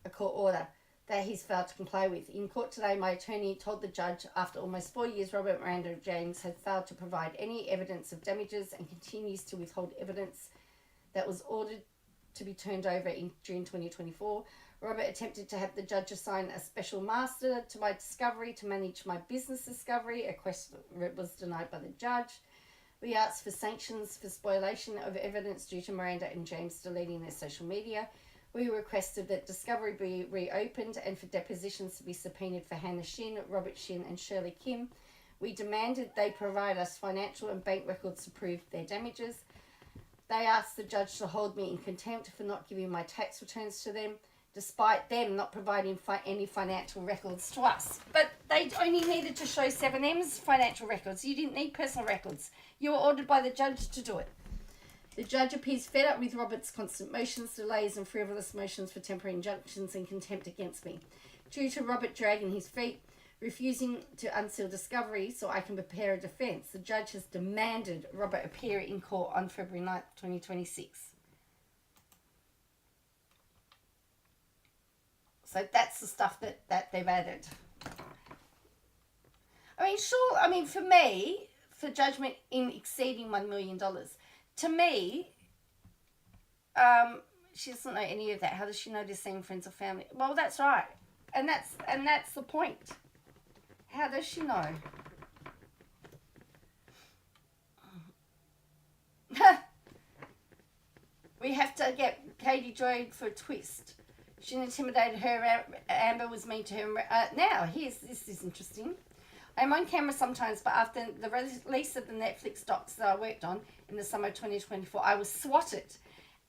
a court order that he's failed to comply with. In court today, my attorney told the judge after almost 4 years, Robert, Miranda and James had failed to provide any evidence of damages and continues to withhold evidence that was ordered to be turned over in June 2024. Robert attempted to have the judge assign a special master to my discovery to manage my business discovery. A question was denied by the judge. We asked for sanctions for spoliation of evidence due to Miranda and James deleting their social media. We requested that discovery be reopened and for depositions to be subpoenaed for Hannah Shinn, Robert Shinn and Shirley Kim. We demanded they provide us financial and bank records to prove their damages. They asked the judge to hold me in contempt for not giving my tax returns to them, despite them not providing any financial records to us. But they only needed to show 7M's financial records. You didn't need personal records. You were ordered by the judge to do it. The judge appears fed up with Robert's constant motions, delays and frivolous motions for temporary injunctions and contempt against me. Due to Robert dragging his feet, refusing to unseal discovery so I can prepare a defence, the judge has demanded Robert appear in court on February 9th, 2026. So that's the stuff that they've added. I mean, sure, I mean, for me, for judgment in exceeding $1 million, to me, she doesn't know any of that. How does she know they're seeing friends or family? Well, that's right. And that's the point. How does she know? We have to get Katie Joy for a twist. She intimidated her. Amber was mean to her. Now, this is interesting. I'm on camera sometimes, but after the release of the Netflix docs that I worked on in the summer of 2024, I was swatted.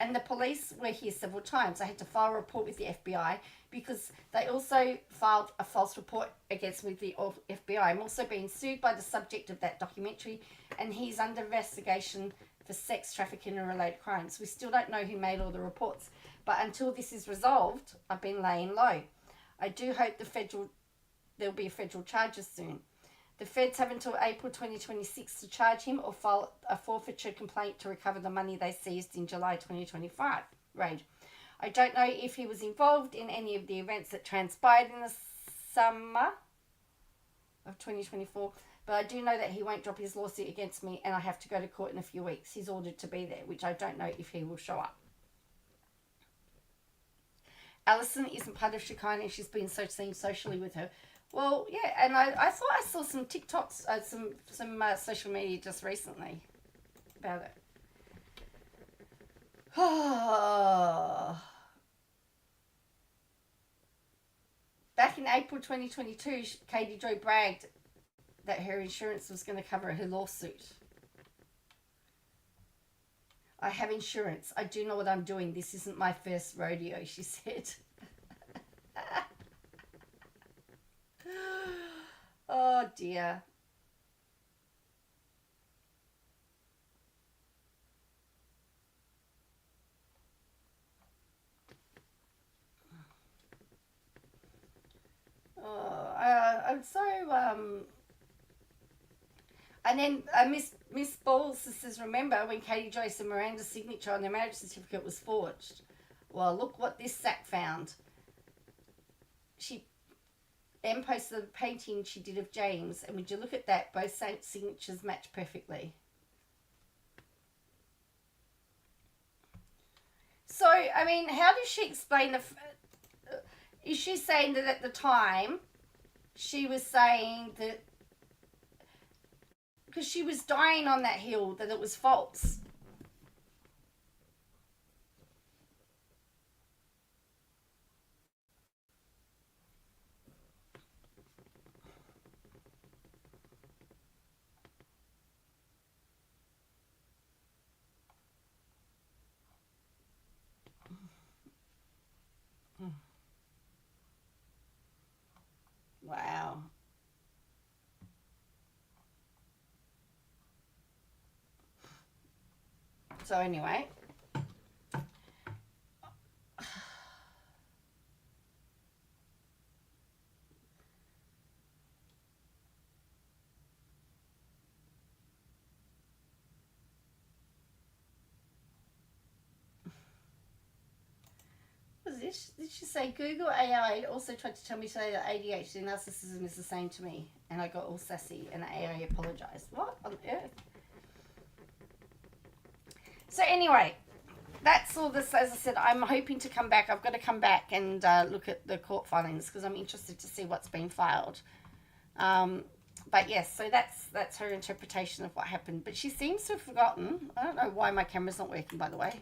And the police were here several times. I had to file a report with the FBI because they also filed a false report against me with the FBI. I'm also being sued by the subject of that documentary, and he's under investigation for sex trafficking and related crimes. We still don't know who made all the reports. But until this is resolved, I've been laying low. I do hope there'll be federal charges soon. The feds have until April 2026 to charge him or file a forfeiture complaint to recover the money they seized in July 2025. Right. I don't know if he was involved in any of the events that transpired in the summer of 2024, but I do know that he won't drop his lawsuit against me and I have to go to court in a few weeks. He's ordered to be there, which I don't know if he will show up. Alison isn't part of Shekinah. She's been seen socially with her. Well, yeah, and I thought I saw some TikToks, some social media just recently about it. Back in April 2022, Katie Joy bragged that her insurance was going to cover her lawsuit. I have insurance. I do know what I'm doing. This isn't my first rodeo, she said. Oh dear. I'm so and then Miss Balls says, remember when Katie Joyce and Miranda's signature on their marriage certificate was forged? Well, look what this sack found. Em posted the painting she did of James, and would you look at that? Both signatures match perfectly. I mean, how does she explain is she saying that at the time she was saying that because she was dying on that hill that it was false? Wow. So anyway, what was this? Did she say Google AI also tried to tell me today that ADHD and narcissism is the same to me, and I got all sassy and the AI apologized. What on earth? So anyway, that's all this. As I said, I'm hoping to come back. I've got to come back and look at the court filings because I'm interested to see what's been filed. But yes, so that's her interpretation of what happened. But she seems to have forgotten. I don't know why my camera's not working, by the way.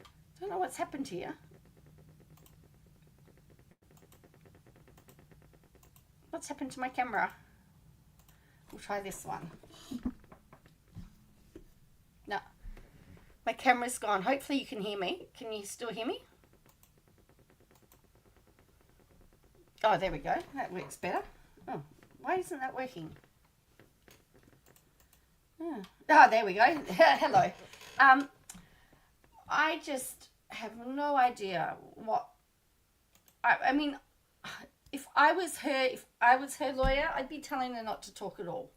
I don't know what's happened here. What's happened to my camera? We'll try this one. No. My camera's gone. Hopefully you can hear me. Can you still hear me? Oh, there we go. That works better. Oh, why isn't that working? Oh, there we go. Hello. I just have no idea what... I mean, if I was her lawyer, I'd be telling her not to talk at all.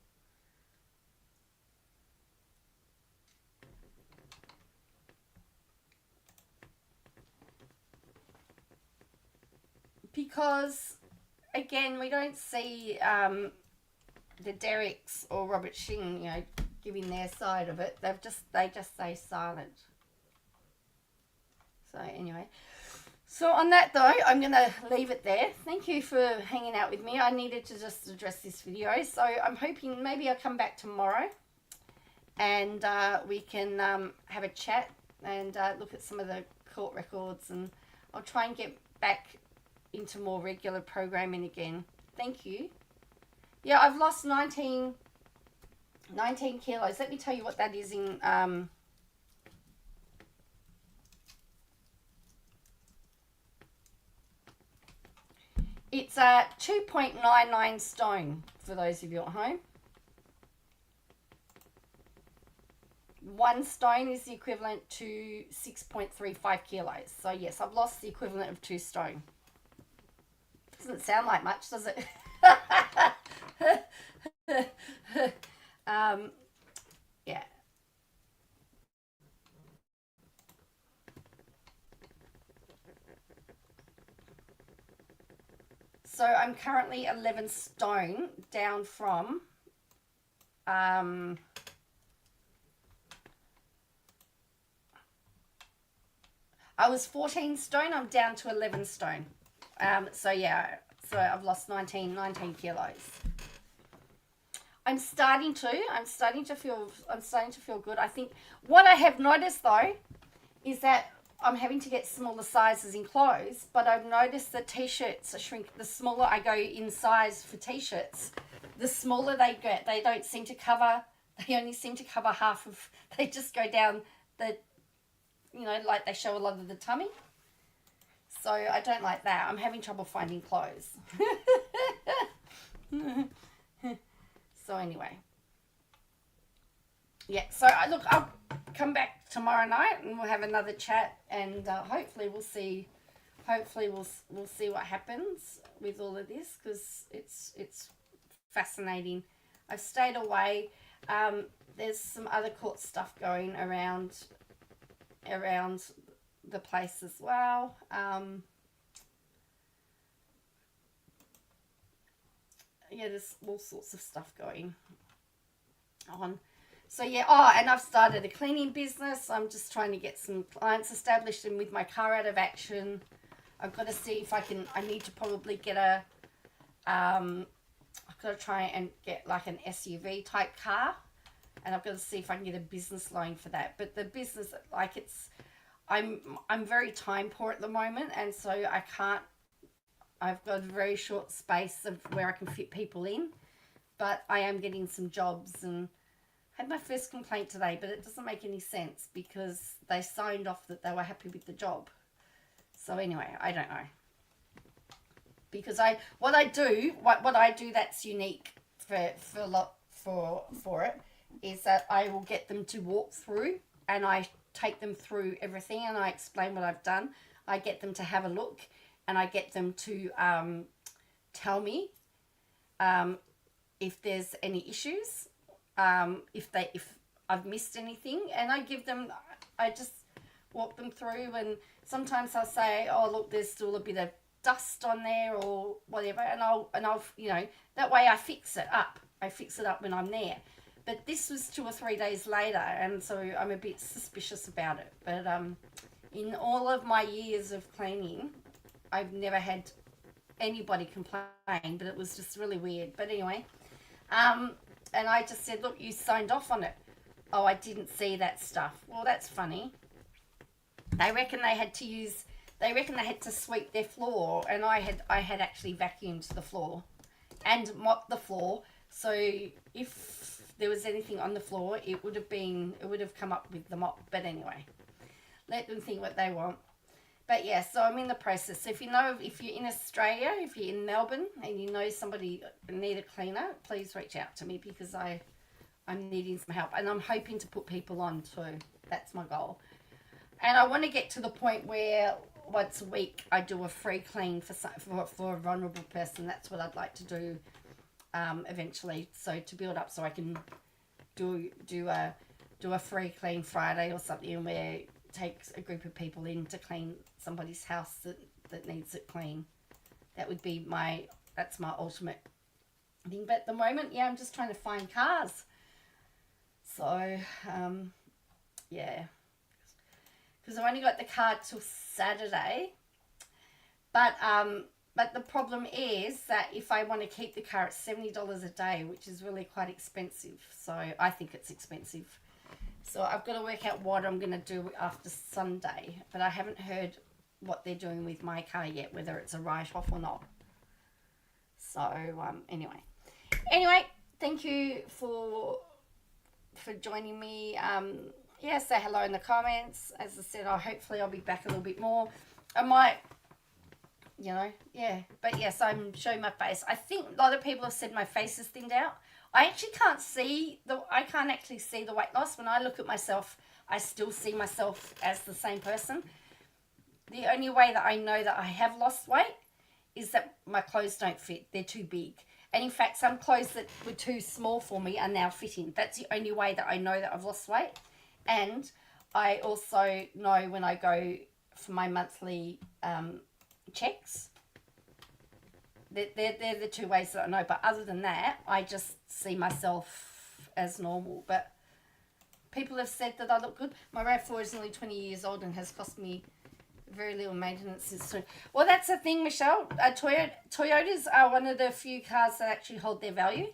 Because, again, we don't see the derricks or Robert Shinn, giving their side of it. They just stay silent. So anyway, so on that though, I'm going to leave it there. Thank you for hanging out with me. I needed to just address this video. So I'm hoping maybe I'll come back tomorrow and we can have a chat and look at some of the court records, and I'll try and get back into more regular programming again. Thank you. Yeah, I've lost 19 kilos. Let me tell you what that is in it's 2.99 stone for those of you at home. 1 stone is the equivalent to 6.35 kilos. So yes, I've lost the equivalent of 2 stone. Doesn't sound like much, does it? Yeah. So I'm currently 11 stone down from I was 14 stone, I'm down to 11 stone. So yeah, so I've lost 19 kilos. I'm starting to feel good. I think what I have noticed though is that I'm having to get smaller sizes in clothes, but I've noticed that t-shirts shrink. The smaller I go in size for t-shirts, the smaller they get. They don't seem to cover, they only seem to cover half of, they just go down the, like they show a lot of the tummy. So I don't like that. I'm having trouble finding clothes. So anyway. Yeah, so look, I'll come back tomorrow night and we'll have another chat, and hopefully we'll see what happens with all of this, because it's fascinating. I've stayed away. There's some other court stuff going around the place as well. Yeah, there's all sorts of stuff going on. So yeah, oh, and I've started a cleaning business. I'm just trying to get some clients established, and with my car out of action, I've got to see if I need to probably get I've got to try and get like an SUV type car, and I've got to see if I can get a business loan for that. But the business, like I'm very time poor at the moment, and so I can't, I've got a very short space of where I can fit people in, but I am getting some jobs, and I had my first complaint today, but it doesn't make any sense because they signed off that they were happy with the job. So anyway, I don't know. Because what I do that's unique for it is that I will get them to walk through, and I take them through everything, and I explain what I've done. I get them to have a look, and I get them to tell me if there's any issues, if I've missed anything, and I just walk them through, and sometimes I'll say, oh look, there's still a bit of dust on there or whatever, and I'll that way I fix it up. I fix it up when I'm there. But this was 2 or 3 days later, and so I'm a bit suspicious about it. But in all of my years of cleaning, I've never had anybody complain, but it was just really weird. But anyway, and I just said, look, you signed off on it. Oh, I didn't see that stuff. Well, that's funny. They reckon they had to sweep their floor, and I had actually vacuumed the floor and mopped the floor. So if there was anything on the floor, it would have come up with the mop. But anyway, let them think what they want. But yeah, so I'm in the process. So if you're in Australia, if you're in Melbourne and you know somebody need a cleaner, please reach out to me, because I'm needing some help, and I'm hoping to put people on too. That's my goal. And I want to get to the point where once a week I do a free clean for a vulnerable person. That's what I'd like to do eventually. So to build up, so I can do a free clean Friday or something, where it takes a group of people in to clean somebody's house that needs it clean. That would be that's my ultimate thing. But at the moment, yeah, I'm just trying to find cars. So yeah. Because I've only got the car till Saturday, but the problem is that if I want to keep the car, it's $70 a day, which is really quite expensive. So I think it's expensive. So I've got to work out what I'm going to do after Sunday, but I haven't heard what they're doing with my car yet, whether it's a write-off or not. So anyway, thank you for joining me. Yeah, say hello in the comments. As I said, hopefully I'll be back a little bit more. I might, yeah. But yes, I'm showing my face. I think a lot of people have said my face is thinned out. I actually can't actually see the weight loss. When I look at myself, I still see myself as the same person. The only way that I know that I have lost weight is that my clothes don't fit. They're too big. And in fact, some clothes that were too small for me are now fitting. That's the only way that I know that I've lost weight. And I also know when I go for my monthly checks, they're the two ways that I know. But other than that, I just see myself as normal. But people have said that I look good. My RAV4 is nearly 20 years old and has cost me very little maintenance. Well, that's the thing, Michelle. Toyotas are one of the few cars that actually hold their value.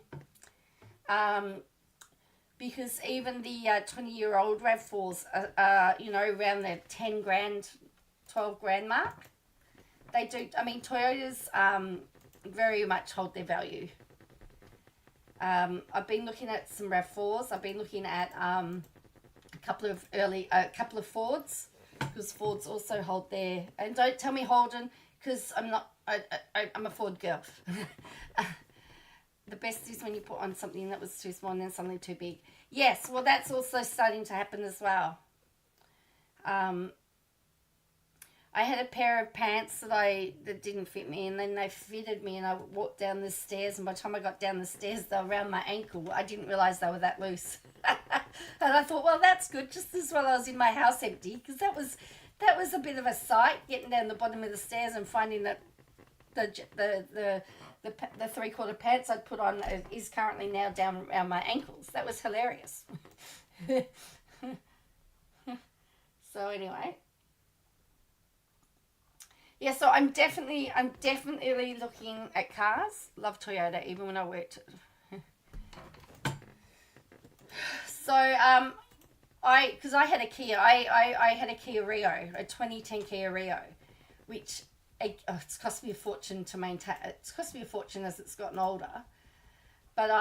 Because even the 20-year-old RAV4s are around the 10 grand, 12 grand mark. They do. I mean, Toyotas very much hold their value. I've been looking at some RAV4s. I've been looking at a couple of Fords, because Fords also hold their. And don't tell me Holden, because I'm not. I'm a Ford girl. The best is when you put on something that was too small and then something too big. Yes, well, that's also starting to happen as well. I had a pair of pants that didn't fit me, and then they fitted me, and I walked down the stairs, and by the time I got down the stairs, they were around my ankle. I didn't realise they were that loose. And I thought, well, that's good, just as well I was in my house empty, because that was a bit of a sight, getting down the bottom of the stairs and finding that the 3/4 pants I'd put on is currently now down around my ankles. That was hilarious. So anyway, yeah. So I'm definitely looking at cars. Love Toyota, even when I worked. So because I had a Kia, I had a Kia Rio, a 2010 Kia Rio, which it's cost me a fortune to maintain. It's cost me a fortune as it's gotten older, but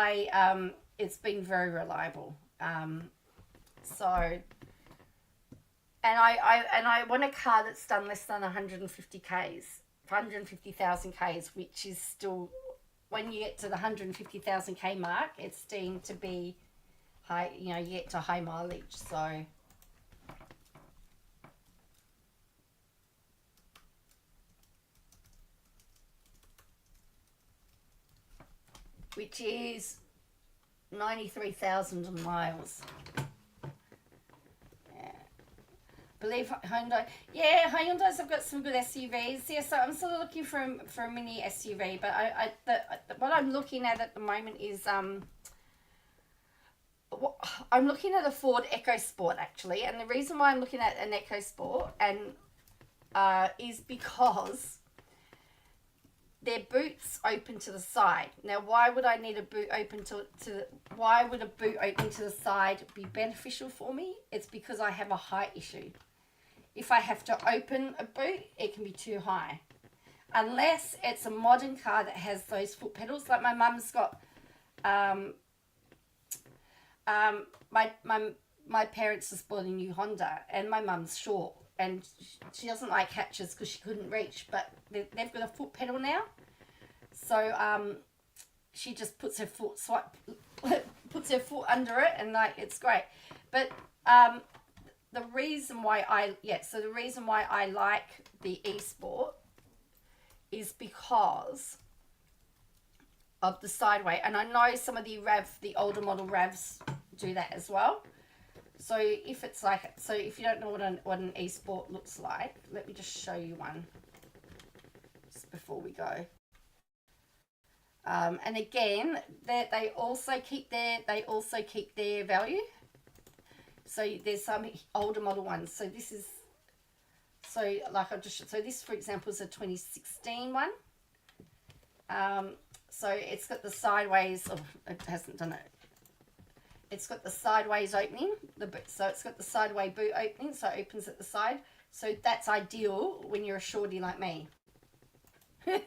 it's been very reliable. So. And I want a car that's done less than 150 Ks, 150,000 Ks, which is still, when you get to the 150,000 K mark, it's deemed to be high, you get to high mileage. So, which is 93,000 miles. Believe Hyundai. Yeah, Hyundai's have got some good SUVs. Yeah, so I'm sort of looking for a mini SUV, but what I'm looking at the moment is I'm looking at a Ford EcoSport actually, and the reason why I'm looking at an EcoSport is because their boot's open to the side. Now, why would I need a boot open why would a boot open to the side be beneficial for me? It's because I have a height issue. If I have to open a boot, it can be too high. Unless it's a modern car that has those foot pedals, like my mum's got, my parents just bought a new Honda, and my mum's short, and she doesn't like hatches because she couldn't reach, but they've got a foot pedal now. So she just puts her foot under it, and it's great. But the reason why I like the eSport is because of the sideway, and I know some of the older model RAVs do that as well. So if you don't know what an eSport looks like, let me just show you one just before we go. And again, they also keep their value. So there's some older model ones. So this, for example, is a 2016 one. So it's got the sideways. Oh, it hasn't done it. It's got the sideways opening. So it's got the sideway boot opening, so it opens at the side. So that's ideal when you're a shorty like me. But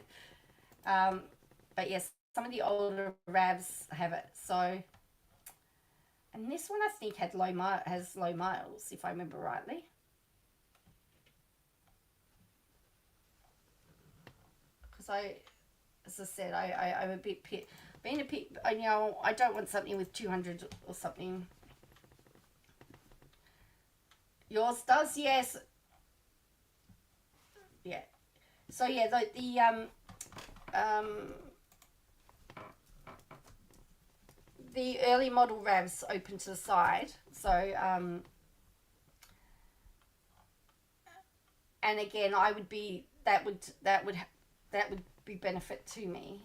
yes, some of the older RAVs have it. So, and this one I think has low miles, if I remember rightly. Because as I said, I'm a bit I don't want something with 200 or something. Yours does, yes. Yeah. So yeah, the early model RAVs open to the side. So and again, that would be benefit to me.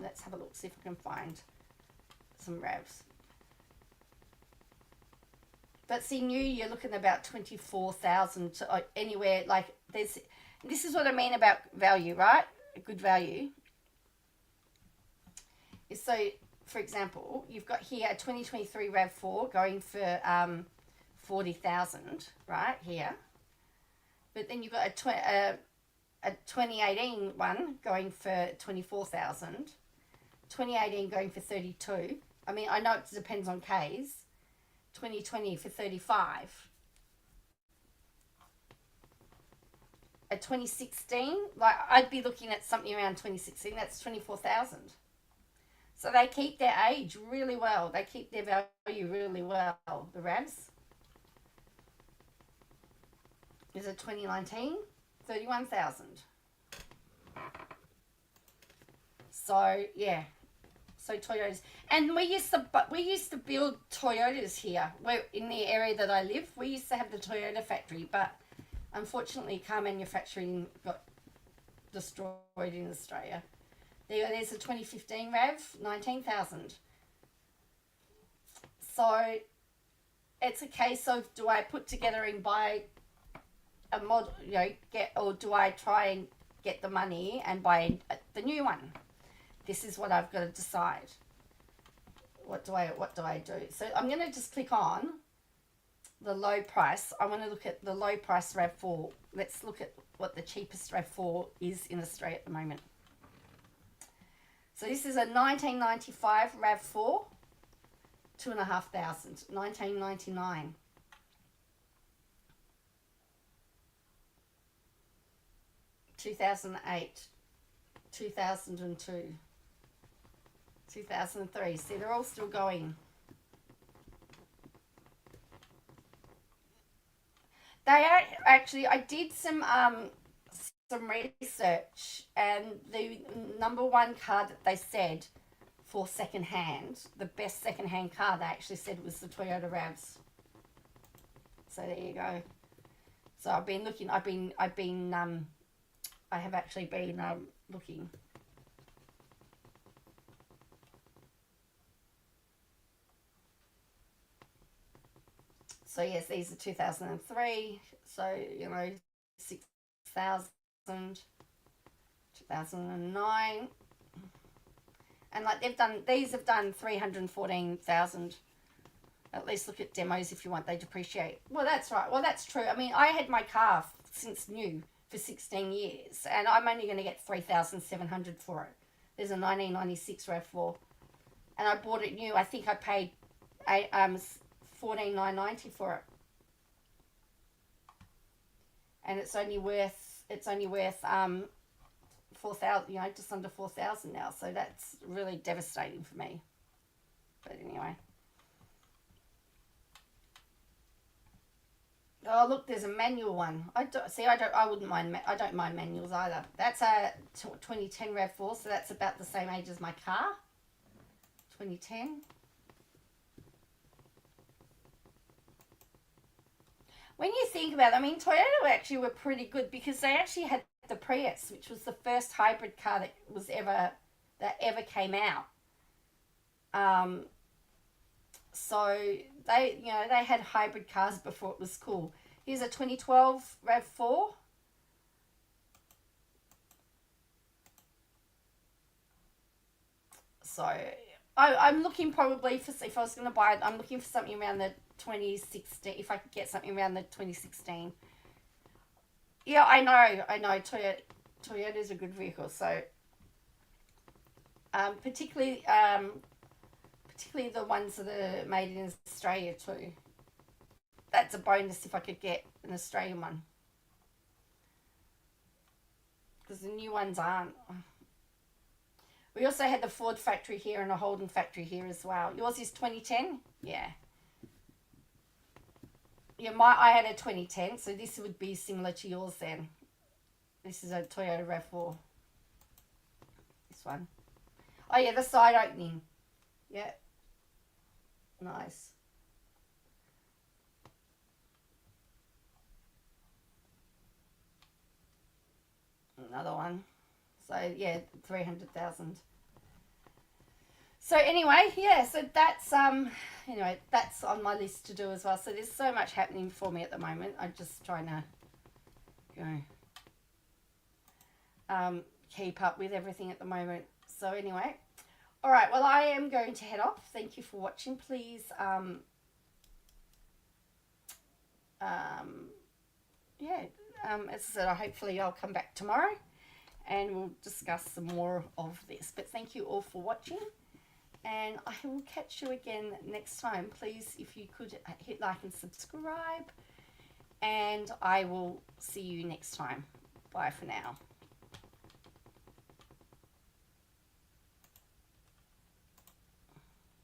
Let's have a look, see if I can find some RAVs. But see, new, you're looking at about 24,000 to anywhere, like this is what I mean about value, right? A good value. So, for example, you've got here a 2023 RAV4 going for 40,000, right here. But then you've got a 2018 one going for 24,000, 2018 going for 32. I mean, I know it depends on Ks. 2020 for 35. A 2016, like I'd be looking at something around 2016. That's 24,000. So they keep their age really well. They keep their value really well. The RAVs. Is a 2019, 31,000. So yeah, so Toyotas, and we used to build Toyotas here. Where in the area that I live, we used to have the Toyota factory, but unfortunately, car manufacturing got destroyed in Australia. There's a 2015 RAV, 19,000. So it's a case of, do I put together and buy a mod, or do I try and get the money and buy the new one? This is what I've got to decide. What do I do? So I'm going to just click on the low price. I want to look at the low price RAV4. Let's look at what the cheapest RAV4 is in Australia at the moment. So this is a 1995 RAV4, 2,500, 1999. $2,008, 2002, 2003. See, they're all still going. They are actually, I did some research, and the number one car that they said for secondhand, the best secondhand car they actually said was the Toyota RAVs. So there you go. So I've been looking, I have actually been looking. So yes, these are 2003. So, 6,000, 2009. And like these have done 314,000. At least look at demos if you want, they depreciate. Well, that's right. Well, that's true. I mean, I had my car since new for 16 years, and I'm only going to get 3,700 for it. There's a 1996 RAV4, and I bought it new. I think I paid $14,990 for it, and it's only worth 4,000, just under 4,000 now. So that's really devastating for me. But anyway. Oh, look, there's a manual one. I don't mind manuals either. That's a 2010 RAV4, so that's about the same age as my car. 2010. When you think about it, I mean, Toyota actually were pretty good because they actually had the Prius, which was the first hybrid car that ever came out. So they had hybrid cars before it was cool. Here's a 2012 RAV4. So I'm looking probably for, if I was going to buy it, I'm looking for something around the 2016, if I could get something around the 2016. Yeah, I know, Toyota's a good vehicle, so particularly the ones that are made in Australia too. That's a bonus if I could get an Australian one, because the new ones aren't. We also had the Ford factory here and a Holden factory here as well. Yours is 2010? Yeah. Yeah, I had a 2010, so this would be similar to yours then. This is a Toyota RAV4. This one. Oh yeah, the side opening. Yeah. Nice. Another one. So yeah, 300,000. So anyway, yeah, so that's that's on my list to do as well. So there's so much happening for me at the moment. I'm just trying to keep up with everything at the moment. So anyway, all right, well, I am going to head off. Thank you for watching. Please as I said, hopefully I'll come back tomorrow and we'll discuss some more of this. But thank you all for watching, and I will catch you again next time. Please, if you could hit like and subscribe, and I will see you next time. Bye for now.